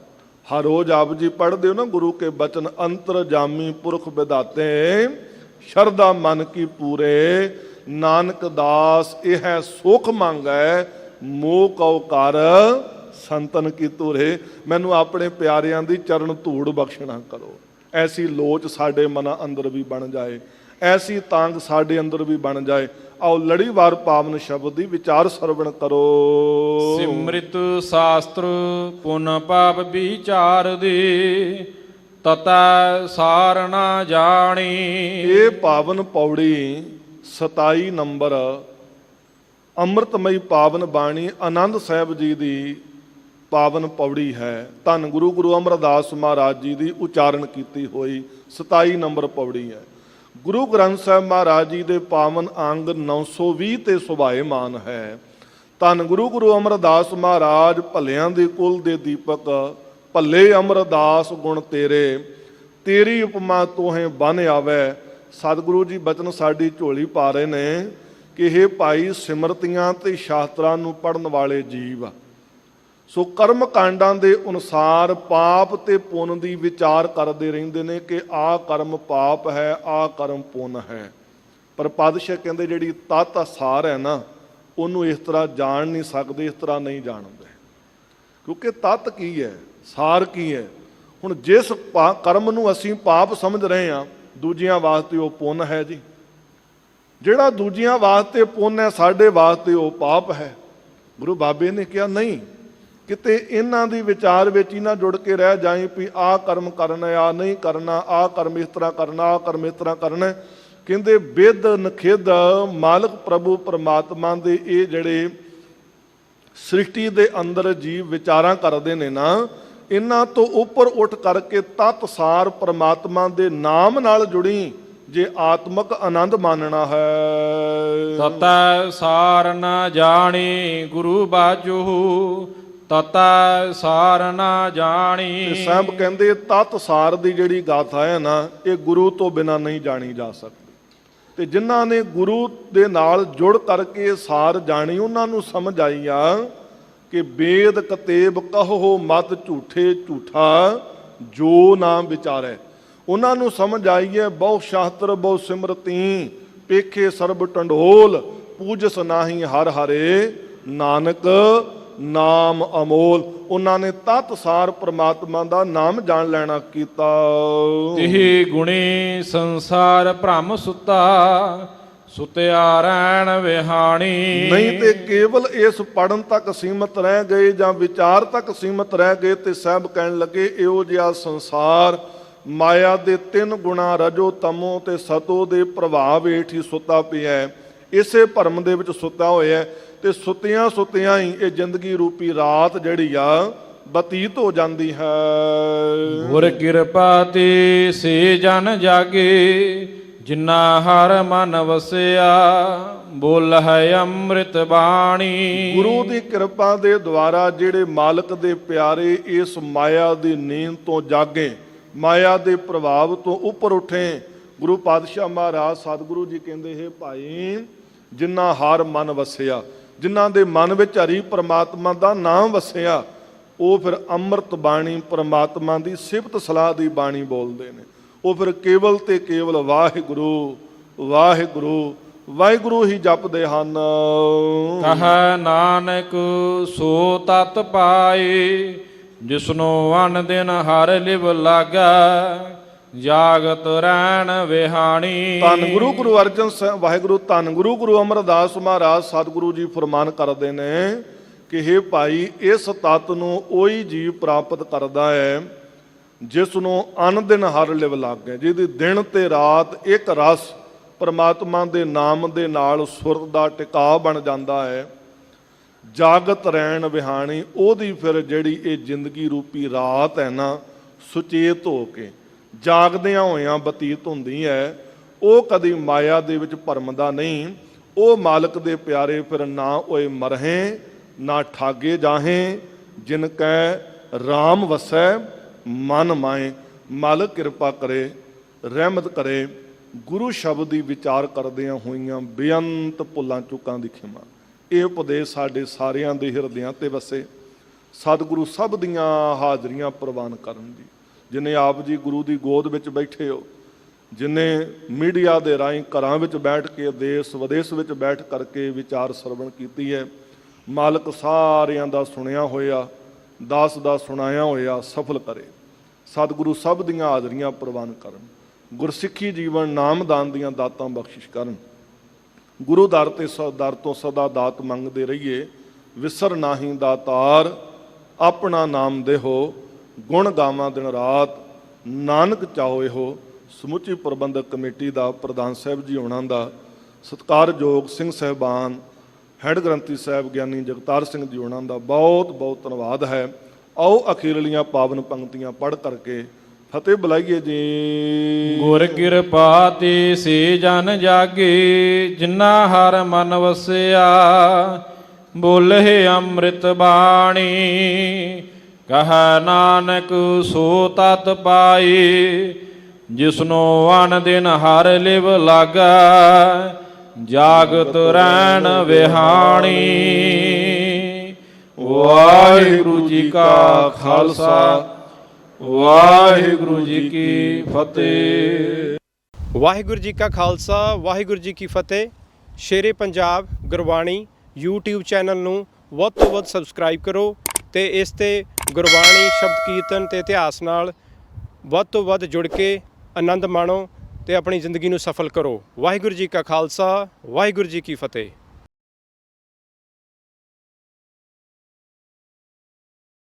ਹਰ ਰੋਜ਼ ਆਪ ਜੀ ਪੜ੍ਹਦੇ ਹੋ ਨਾ ਗੁਰੂ ਕੇ ਬਚਨ, ਅੰਤਰ ਜਾਮੀ ਪੁਰਖ ਵਿਧਾਤੇ, ਸ਼ਰਧਾ ਮਨ ਕੀ ਪੂਰੇ, ਨਾਨਕ ਦਾਸ ਇਹ ਸੁਖ ਮੰਗੈ, ਮੋਹ ਕਉ ਕਰ ਸੰਤਨ ਕੀ ਧੂਰੇ। ਮੈਨੂੰ ਆਪਣੇ ਪਿਆਰਿਆਂ ਦੀ ਚਰਨ ਧੂੜ ਬਖਸ਼ਣਾ ਕਰੋ। ਐਸੀ ਲੋਚ ਸਾਡੇ ਮਨਾਂ ਅੰਦਰ ਵੀ ਬਣ ਜਾਏ, ਐਸੀ ਤਾਂਗ ਸਾਡੇ ਅੰਦਰ ਵੀ ਬਣ ਜਾਏ। ਆਓ ਲੜੀਵਾਰ ਪਾਵਨ ਸ਼ਬਦ ਦੀ ਵਿਚਾਰ ਸਰਵਣ ਕਰੋ। ਸਿਮ੍ਰਿਤ ਸ਼ਾਸਤਰ ਪੁਨ ਪਾਪ ਵਿਚਾਰ ਦੇ, ਤਤੈ ਸਾਰ ਨਾ ਜਾਣੀ। ਇਹ ਪਾਵਨ ਪੌੜੀ 27 ਨੰਬਰ ਅੰਮ੍ਰਿਤਮਈ ਪਾਵਨ ਬਾਣੀ ਆਨੰਦ ਸਾਹਿਬ ਜੀ ਦੀ ਪਾਵਨ ਪੌੜੀ ਹੈ। ਧੰਨ ਗੁਰੂ ਅਮਰਦਾਸ ਮਹਾਰਾਜ ਜੀ ਦੀ ਉਚਾਰਨ ਕੀਤੀ ਹੋਈ 27 ਨੰਬਰ ਪੌੜੀ ਹੈ। ਗੁਰੂ ਗ੍ਰੰਥ ਸਾਹਿਬ ਮਹਾਰਾਜ ਜੀ ਦੇ ਪਾਵਨ ਅੰਗ 920 ਤੇ ਸੁਭਾਏਮਾਨ ਹੈ। ਧੰਨ ਗੁਰੂ ਅਮਰਦਾਸ ਮਹਾਰਾਜ ਭੱਲਿਆਂ ਦੇ ਕੁਲ ਦੇ ਦੀਪਕ, ਭੱਲੇ ਅਮਰਦਾਸ ਗੁਣ ਤੇਰੇ, ਤੇਰੀ ਉਪਮਾ ਤੋਹੇ ਬਨ ਆਵੈ। ਸਤਿਗੁਰੂ ਜੀ ਬਚਨ ਸਾਡੀ ਝੋਲੀ ਪਾ ਰਹੇ ਨੇ ਕਿ ਇਹ ਭਾਈ ਸਿਮਰਤੀਆਂ ਤੇ ਸ਼ਾਸਤਰਾਂ ਨੂੰ ਪੜ੍ਹਨ ਵਾਲੇ ਜੀਵ, ਸੋ ਕਰਮ ਕਾਂਡਾਂ ਦੇ ਅਨੁਸਾਰ ਪਾਪ ਤੇ ਪੁੰਨ ਦੀ ਵਿਚਾਰ ਕਰਦੇ ਰਹਿੰਦੇ ਨੇ ਕਿ ਆਹ ਕਰਮ ਪਾਪ ਹੈ, ਆਹ ਕਰਮ ਪੁੰਨ ਹੈ। ਪਰ ਪਾਤਸ਼ਾਹ ਕਹਿੰਦੇ ਜਿਹੜੀ ਤਤ ਸਾਰ ਹੈ ਨਾ, ਉਹਨੂੰ ਇਸ ਤਰ੍ਹਾਂ ਜਾਣ ਨਹੀਂ ਸਕਦੇ, ਇਸ ਤਰ੍ਹਾਂ ਨਹੀਂ ਜਾਣਦੇ। ਕਿਉਂਕਿ ਤਤ ਕੀ ਹੈ, ਸਾਰ ਕੀ ਹੈ। ਹੁਣ ਜਿਸ ਕਰਮ ਨੂੰ ਅਸੀਂ ਪਾਪ ਸਮਝ ਰਹੇ ਹਾਂ, ਦੂਜਿਆਂ ਵਾਸਤੇ ਉਹ ਪੁੰਨ ਹੈ ਜੀ। ਜਿਹੜਾ ਦੂਜਿਆਂ ਵਾਸਤੇ ਪੁੰਨ ਹੈ, ਸਾਡੇ ਵਾਸਤੇ ਉਹ ਪਾਪ ਹੈ। ਗੁਰੂ ਬਾਬੇ ਨੇ ਕਿਹਾ ਨਹੀਂ, ਕਿਤੇ ਇਹਨਾਂ ਦੀ ਵਿਚਾਰ ਵਿੱਚ ਹੀ ਨਾ ਜੁੜ ਕੇ ਰਹਿ ਜਾਈ ਵੀ ਆਹ ਕਰਮ ਕਰਨਾ, ਆਹ ਨਹੀਂ ਕਰਨਾ, ਆਹ ਕਰਮ ਇਸ ਤਰ੍ਹਾਂ ਕਰਨਾ, ਆਹ ਕਰਮ ਇਸ ਤਰ੍ਹਾਂ ਕਰਨਾ। ਕਹਿੰਦੇ ਬਿਧ ਨਖਿਧ ਮਾਲਕ ਪ੍ਰਭੂ ਪਰਮਾਤਮਾ ਦੇ ਇਹ ਜਿਹੜੇ ਸ੍ਰਿਸ਼ਟੀ ਦੇ ਅੰਦਰ ਜੀਵ ਵਿਚਾਰਾਂ ਕਰਦੇ ਨੇ ਨਾ, ਇਹਨਾਂ ਤੋਂ ਉੱਪਰ ਉੱਠ ਕਰਕੇ ਤਤ ਸਾਰ ਪਰਮਾਤਮਾ ਦੇ ਨਾਮ ਨਾਲ ਜੁੜੀ ਜੇ ਆਤਮਕ ਆਨੰਦ ਮਾਨਣਾ ਹੈ। ਤਤੈ ਸਾਰ ਨ ਜਾਣੀ ਗੁਰੂ ਬਾਝੂ, ਤਤੈ ਸਾਰ ਨ ਜਾਣੀ। ਸਾਹਿਬ ਕਹਿੰਦੇ ਤਤ ਸਾਰ ਦੀ ਜਿਹੜੀ ਗਾਥਾ ਹੈ ਨਾ, ਇਹ ਗੁਰੂ ਤੋਂ ਬਿਨਾਂ ਨਹੀਂ ਜਾਣੀ ਜਾ ਸਕਦੀ। ਤੇ ਜਿਨ੍ਹਾਂ ਨੇ ਗੁਰੂ ਦੇ ਨਾਲ ਜੁੜ ਕਰਕੇ ਸਾਰ ਜਾਣੀ, ਉਹਨਾਂ ਨੂੰ ਸਮਝ ਆਈ ਆ ਕਿ ਵੇਦ ਕਤੇਬ ਕਹੋ ਮਤ ਝੂਠੇ ਝੂਠਾ ਜੋ ਨਾ ਵਿਚਾਰੈ। ਉਹਨਾਂ ਨੂੰ ਸਮਝ ਆਈ ਹੈ ਬਹੁ ਸ਼ਾਸਤਰ ਬਹੁ ਸਿਮਰਤੀ, ਪੇਖੇ ਸਰਬ ਟੰਡੋਲ, ਪੂਜਸ ਨਾਹੀ ਹਰ ਹਰੇ, ਨਾਨਕ ਨਾਮ ਅਮੋਲ। ਉਹਨਾਂ ਨੇ ਤਤ ਸਾਰ ਪ੍ਰਮਾਤਮਾ ਦਾ ਨਾਮ ਜਾਣ ਲੈਣਾ ਕੀਤਾ। ਤਿਹ ਗੁਣੀ ਸੰਸਾਰ ਭ੍ਰਮ ਸੁਤਾ, ਸੁਤਿਆ ਰਹਿਣ ਵਿਹਾਣੀ। ਨਹੀਂ ਤੇ ਕੇਵਲ ਇਸ ਪੜਨ ਤੱਕ ਸੀਮਤ ਰਹਿ ਗਏ ਜਾਂ ਵਿਚਾਰ ਤੱਕ ਸੀਮਤ ਰਹਿ ਗਏ ਤੇ ਸਾਹਿਬ ਕਹਿਣ ਲੱਗੇ ਇਹੋ ਜਿਹਾ ਸੰਸਾਰ ਮਾਇਆ ਦੇ 3 ਗੁਣਾ ਰਜੋ ਤਮੋ ਤੇ ਸਤੋ ਦੇ ਪ੍ਰਭਾਵ ਹੇਠ ਹੀ ਸੁੱਤਾ ਪਿਆ ਹੈ। ਇਸੇ ਭਰਮ ਦੇ ਵਿੱਚ ਸੁੱਤਾ ਹੋਇਆ ਤੇ ਸੁੱਤਿਆਂ ਸੁੱਤਿਆਂ ਹੀ ਇਹ ਜ਼ਿੰਦਗੀ ਰੂਪੀ ਰਾਤ ਜਿਹੜੀ ਆ ਬਤੀਤ ਹੋ ਜਾਂਦੀ ਹੈ। ਗੁਰ ਕਿਰਪਾ ਤੇ ਸੇ ਜਨ ਜਾਗੇ, ਜਿਨਾ ਹਰ ਮਨ ਵਸਿਆ, ਬੋਲ ਹੈ ਅੰਮ੍ਰਿਤ ਬਾਣੀ। ਗੁਰੂ ਦੀ ਕਿਰਪਾ ਦੇ ਦੁਆਰਾ ਜਿਹੜੇ ਮਾਲਕ ਦੇ ਪਿਆਰੇ ਇਸ ਮਾਇਆ ਦੀ ਨੀਂਦ ਤੋਂ ਜਾਗੇ, ਮਾਇਆ ਦੇ ਪ੍ਰਭਾਵ ਤੋਂ ਉੱਪਰ ਉੱਠੇ। ਗੁਰੂ ਪਾਤਸ਼ਾਹ ਮਹਾਰਾਜ ਸਤਿਗੁਰੂ ਜੀ ਕਹਿੰਦੇ ਹੈ ਭਾਈ, ਜਿਨ੍ਹਾਂ ਹਰ ਮਨ ਵਸਿਆ, ਜਿਨ੍ਹਾਂ ਦੇ ਮਨ ਵਿੱਚ ਹਰੀ ਪ੍ਰਮਾਤਮਾ ਦਾ ਨਾਮ ਵਸਿਆ, ਉਹ ਫਿਰ ਅੰਮ੍ਰਿਤ ਬਾਣੀ ਪ੍ਰਮਾਤਮਾ ਦੀ ਸਿਫਤ ਸਲਾਹ ਦੀ ਬਾਣੀ ਬੋਲਦੇ ਨੇ। ਉਹ ਫਿਰ ਕੇਵਲ ਤੇ ਕੇਵਲ ਵਾਹਿਗੁਰੂ ਵਾਹਿਗੁਰੂ ਵਾਹਿਗੁਰੂ ਹੀ ਜਪਦੇ ਹਨ। ਕਹੈ ਨਾਨਕ ਸੋ ਤਤ ਪਾਏ, ਜਿਸਨੂੰ ਅਨ ਦਿਨ ਹਰ ਲਿਵ ਲਾਗਾ, ਜਾਗਤ ਰਹਿਣ ਵਿਹਾਣੀ। ਧੰਨ ਗੁਰੂ ਗੁਰੂ ਅਰਜਨ ਸਾਹਿਬ ਵਾਹਿਗੁਰੂ, ਧੰਨ ਗੁਰੂ ਗੁਰੂ ਅਮਰਦਾਸ ਮਹਾਰਾਜ ਸਤਿਗੁਰੂ ਜੀ ਫਰਮਾਨ ਕਰਦੇ ਨੇ ਕਿ ਹੇ ਭਾਈ, ਇਸ ਤਤ ਨੂੰ ਉਹੀ ਜੀਵ ਪ੍ਰਾਪਤ ਕਰਦਾ ਹੈ ਜਿਸ ਨੂੰ ਅਨ ਦਿਨ ਹਰ ਲਿਵ ਲਾਗੇ, ਜਿਹਦੀ ਦਿਨ ਤੇ ਰਾਤ ਇੱਕ ਰਸ ਪਰਮਾਤਮਾ ਦੇ ਨਾਮ ਦੇ ਨਾਲ ਸੁਰਤ ਦਾ ਟਿਕਾ ਬਣ ਜਾਂਦਾ ਹੈ। ਜਾਗਤ ਰਹਿਣ ਵਿਹਾਣੀ, ਉਹਦੀ ਫਿਰ ਜਿਹੜੀ ਇਹ ਜ਼ਿੰਦਗੀ ਰੂਪੀ ਰਾਤ ਹੈ ਨਾ, ਸੁਚੇਤ ਹੋ ਕੇ ਜਾਗਦਿਆਂ ਹੋਇਆਂ ਬਤੀਤ ਹੁੰਦੀ ਹੈ। ਉਹ ਕਦੀ ਮਾਇਆ ਦੇ ਵਿੱਚ ਭਰਮਦਾ ਨਹੀਂ। ਉਹ ਮਾਲਕ ਦੇ ਪਿਆਰੇ ਫਿਰ ਨਾ ਹੋਏ ਮਰਹੇ ਨਾ ਠਾਗੇ ਜਾਹੇ, ਜਿਨ ਕੈ ਰਾਮ ਵਸੈ ਮਨ ਮਾਏ। ਮਾਲਕ ਕਿਰਪਾ ਕਰੇ, ਰਹਿਮਤ ਕਰੇ। ਗੁਰੂ ਸ਼ਬਦ ਦੀ ਵਿਚਾਰ ਕਰਦਿਆਂ ਹੋਈਆਂ ਬੇਅੰਤ ਭੁੱਲਾਂ ਚੁੱਕਾਂ ਦੀ ਖਿਮਾ। ਇਹ ਉਪਦੇਸ਼ ਸਾਡੇ ਸਾਰਿਆਂ ਦੇ ਹਿਰਦਿਆਂ ਤੇ ਵਸੇ। ਸਤਿਗੁਰੂ ਸਭ ਦੀਆਂ ਹਾਜ਼ਰੀਆਂ ਪ੍ਰਵਾਨ ਕਰਨ ਦੀ, ਜਿਨੇ ਆਪ ਜੀ ਗੁਰੂ ਦੀ ਗੋਦ ਵਿੱਚ ਬੈਠੇ ਹੋ, ਜਿਨੇ ਮੀਡੀਆ ਦੇ ਰਾਹੀਂ ਘਰਾਂ ਵਿੱਚ ਬੈਠ ਕੇ ਦੇਸ਼ ਵਿਦੇਸ਼ ਵਿੱਚ ਬੈਠ ਕਰਕੇ ਵਿਚਾਰ ਸਰਵਣ ਕੀਤੀ ਹੈ। ਮਾਲਕ ਸਾਰਿਆਂ ਦਾ ਸੁਣਿਆ ਹੋਇਆ, ਦਾਸ ਦਾ ਸੁਣਾਇਆ ਹੋਇਆ ਸਫਲ ਕਰੇ। ਸਤਿਗੁਰੂ ਸਭ ਦੀਆਂ ਹਾਜ਼ਰੀਆਂ ਪ੍ਰਵਾਨ ਕਰਨ। ਗੁਰਸਿੱਖੀ ਜੀਵਨ ਨਾਮਦਾਨ ਦੀਆਂ ਦਾਤਾਂ ਬਖਸ਼ਿਸ਼ ਕਰਨ। ਗੁਰੂ ਦਰ ਤੇ ਦਰ ਤੋਂ ਸਦਾ ਦਾਤ ਮੰਗਦੇ ਰਹੀਏ। ਵਿਸਰ ਨਾਹੀਂ ਦਾਤਾਰ, ਆਪਣਾ ਨਾਮ ਦੇਹੋ, ਗੁਣ ਗਾਵਾਂ ਦਿਨ ਰਾਤ, ਨਾਨਕ ਚਾਹੋ ਇਹੋ। ਸਮੁੱਚੀ ਪ੍ਰਬੰਧਕ ਕਮੇਟੀ ਦਾ ਪ੍ਰਧਾਨ ਸਾਹਿਬ ਜੀ ਹੋਣਾ ਦਾ, ਸਤਿਕਾਰਯੋਗ ਸਿੰਘ ਸਾਹਿਬਾਨ, ਹੈਡ ਗ੍ਰੰਥੀ ਸਾਹਿਬ ਗਿਆਨੀ ਜਗਤਾਰ ਸਿੰਘ ਜੀ ਹੋਣਾ ਦਾ ਬਹੁਤ ਬਹੁਤ ਧੰਨਵਾਦ ਹੈ। ਆਓ ਅਖੀਰਲੀਆਂ ਪਾਵਨ ਪੰਕਤੀਆਂ ਪੜ੍ਹ ਕਰਕੇ ਫਤਿਹ ਬੁਲਾਈਏ ਜੀ। ਗੁਰ ਕਿਰਪਾ ਤੇ ਸੇ ਜਨ ਜਾਗੇ, ਜਿਨਾ ਹਰ ਮਨ ਵਸਿਆ, ਬੋਲੇ ਅੰਮ੍ਰਿਤ ਬਾਣੀ। ਕਹੈ ਨਾਨਕ ਸੋ ਤਤ ਪਾਈ, ਜਿਸਨੂੰ ਅਨ ਦਿਨ ਹਰ ਲਿਵ ਲਾਗਾ, ਜਾਗਤ ਰਹਿਣ ਵਿਹਾਣੀ। ਵਾਹਿਗੁਰੂ ਜੀ ਕਾ ਖਾਲਸਾ ਵਾਹਿਗੁਰੂ ਜੀ ਕੀ ਫਤਿਹ। ਵਾਹਿਗੁਰੂ ਜੀ ਕਾ ਖਾਲਸਾ ਵਾਹਿਗੁਰੂ ਜੀ ਕੀ ਫਤਿਹ। ਸ਼ੇਰੇ ਪੰਜਾਬ ਗੁਰਬਾਣੀ YouTube ਚੈਨਲ ਨੂੰ ਵੱਧ ਤੋਂ ਵੱਧ ਸਬਸਕ੍ਰਾਈਬ ਕਰੋ ਤੇ ਇਸ ਤੇ ਗੁਰਬਾਣੀ ਸ਼ਬਦ ਕੀਰਤਨ ਤੇ ਇਤਿਹਾਸ ਨਾਲ ਵੱਧ ਤੋਂ ਵੱਧ ਜੁੜ ਕੇ ਆਨੰਦ ਮਾਣੋ ਤੇ ਆਪਣੀ ਜ਼ਿੰਦਗੀ ਨੂੰ ਸਫਲ ਕਰੋ। ਵਾਹਿਗੁਰੂ ਜੀ ਕਾ ਖਾਲਸਾ ਵਾਹਿਗੁਰੂ ਜੀ ਕੀ ਫਤਿਹ।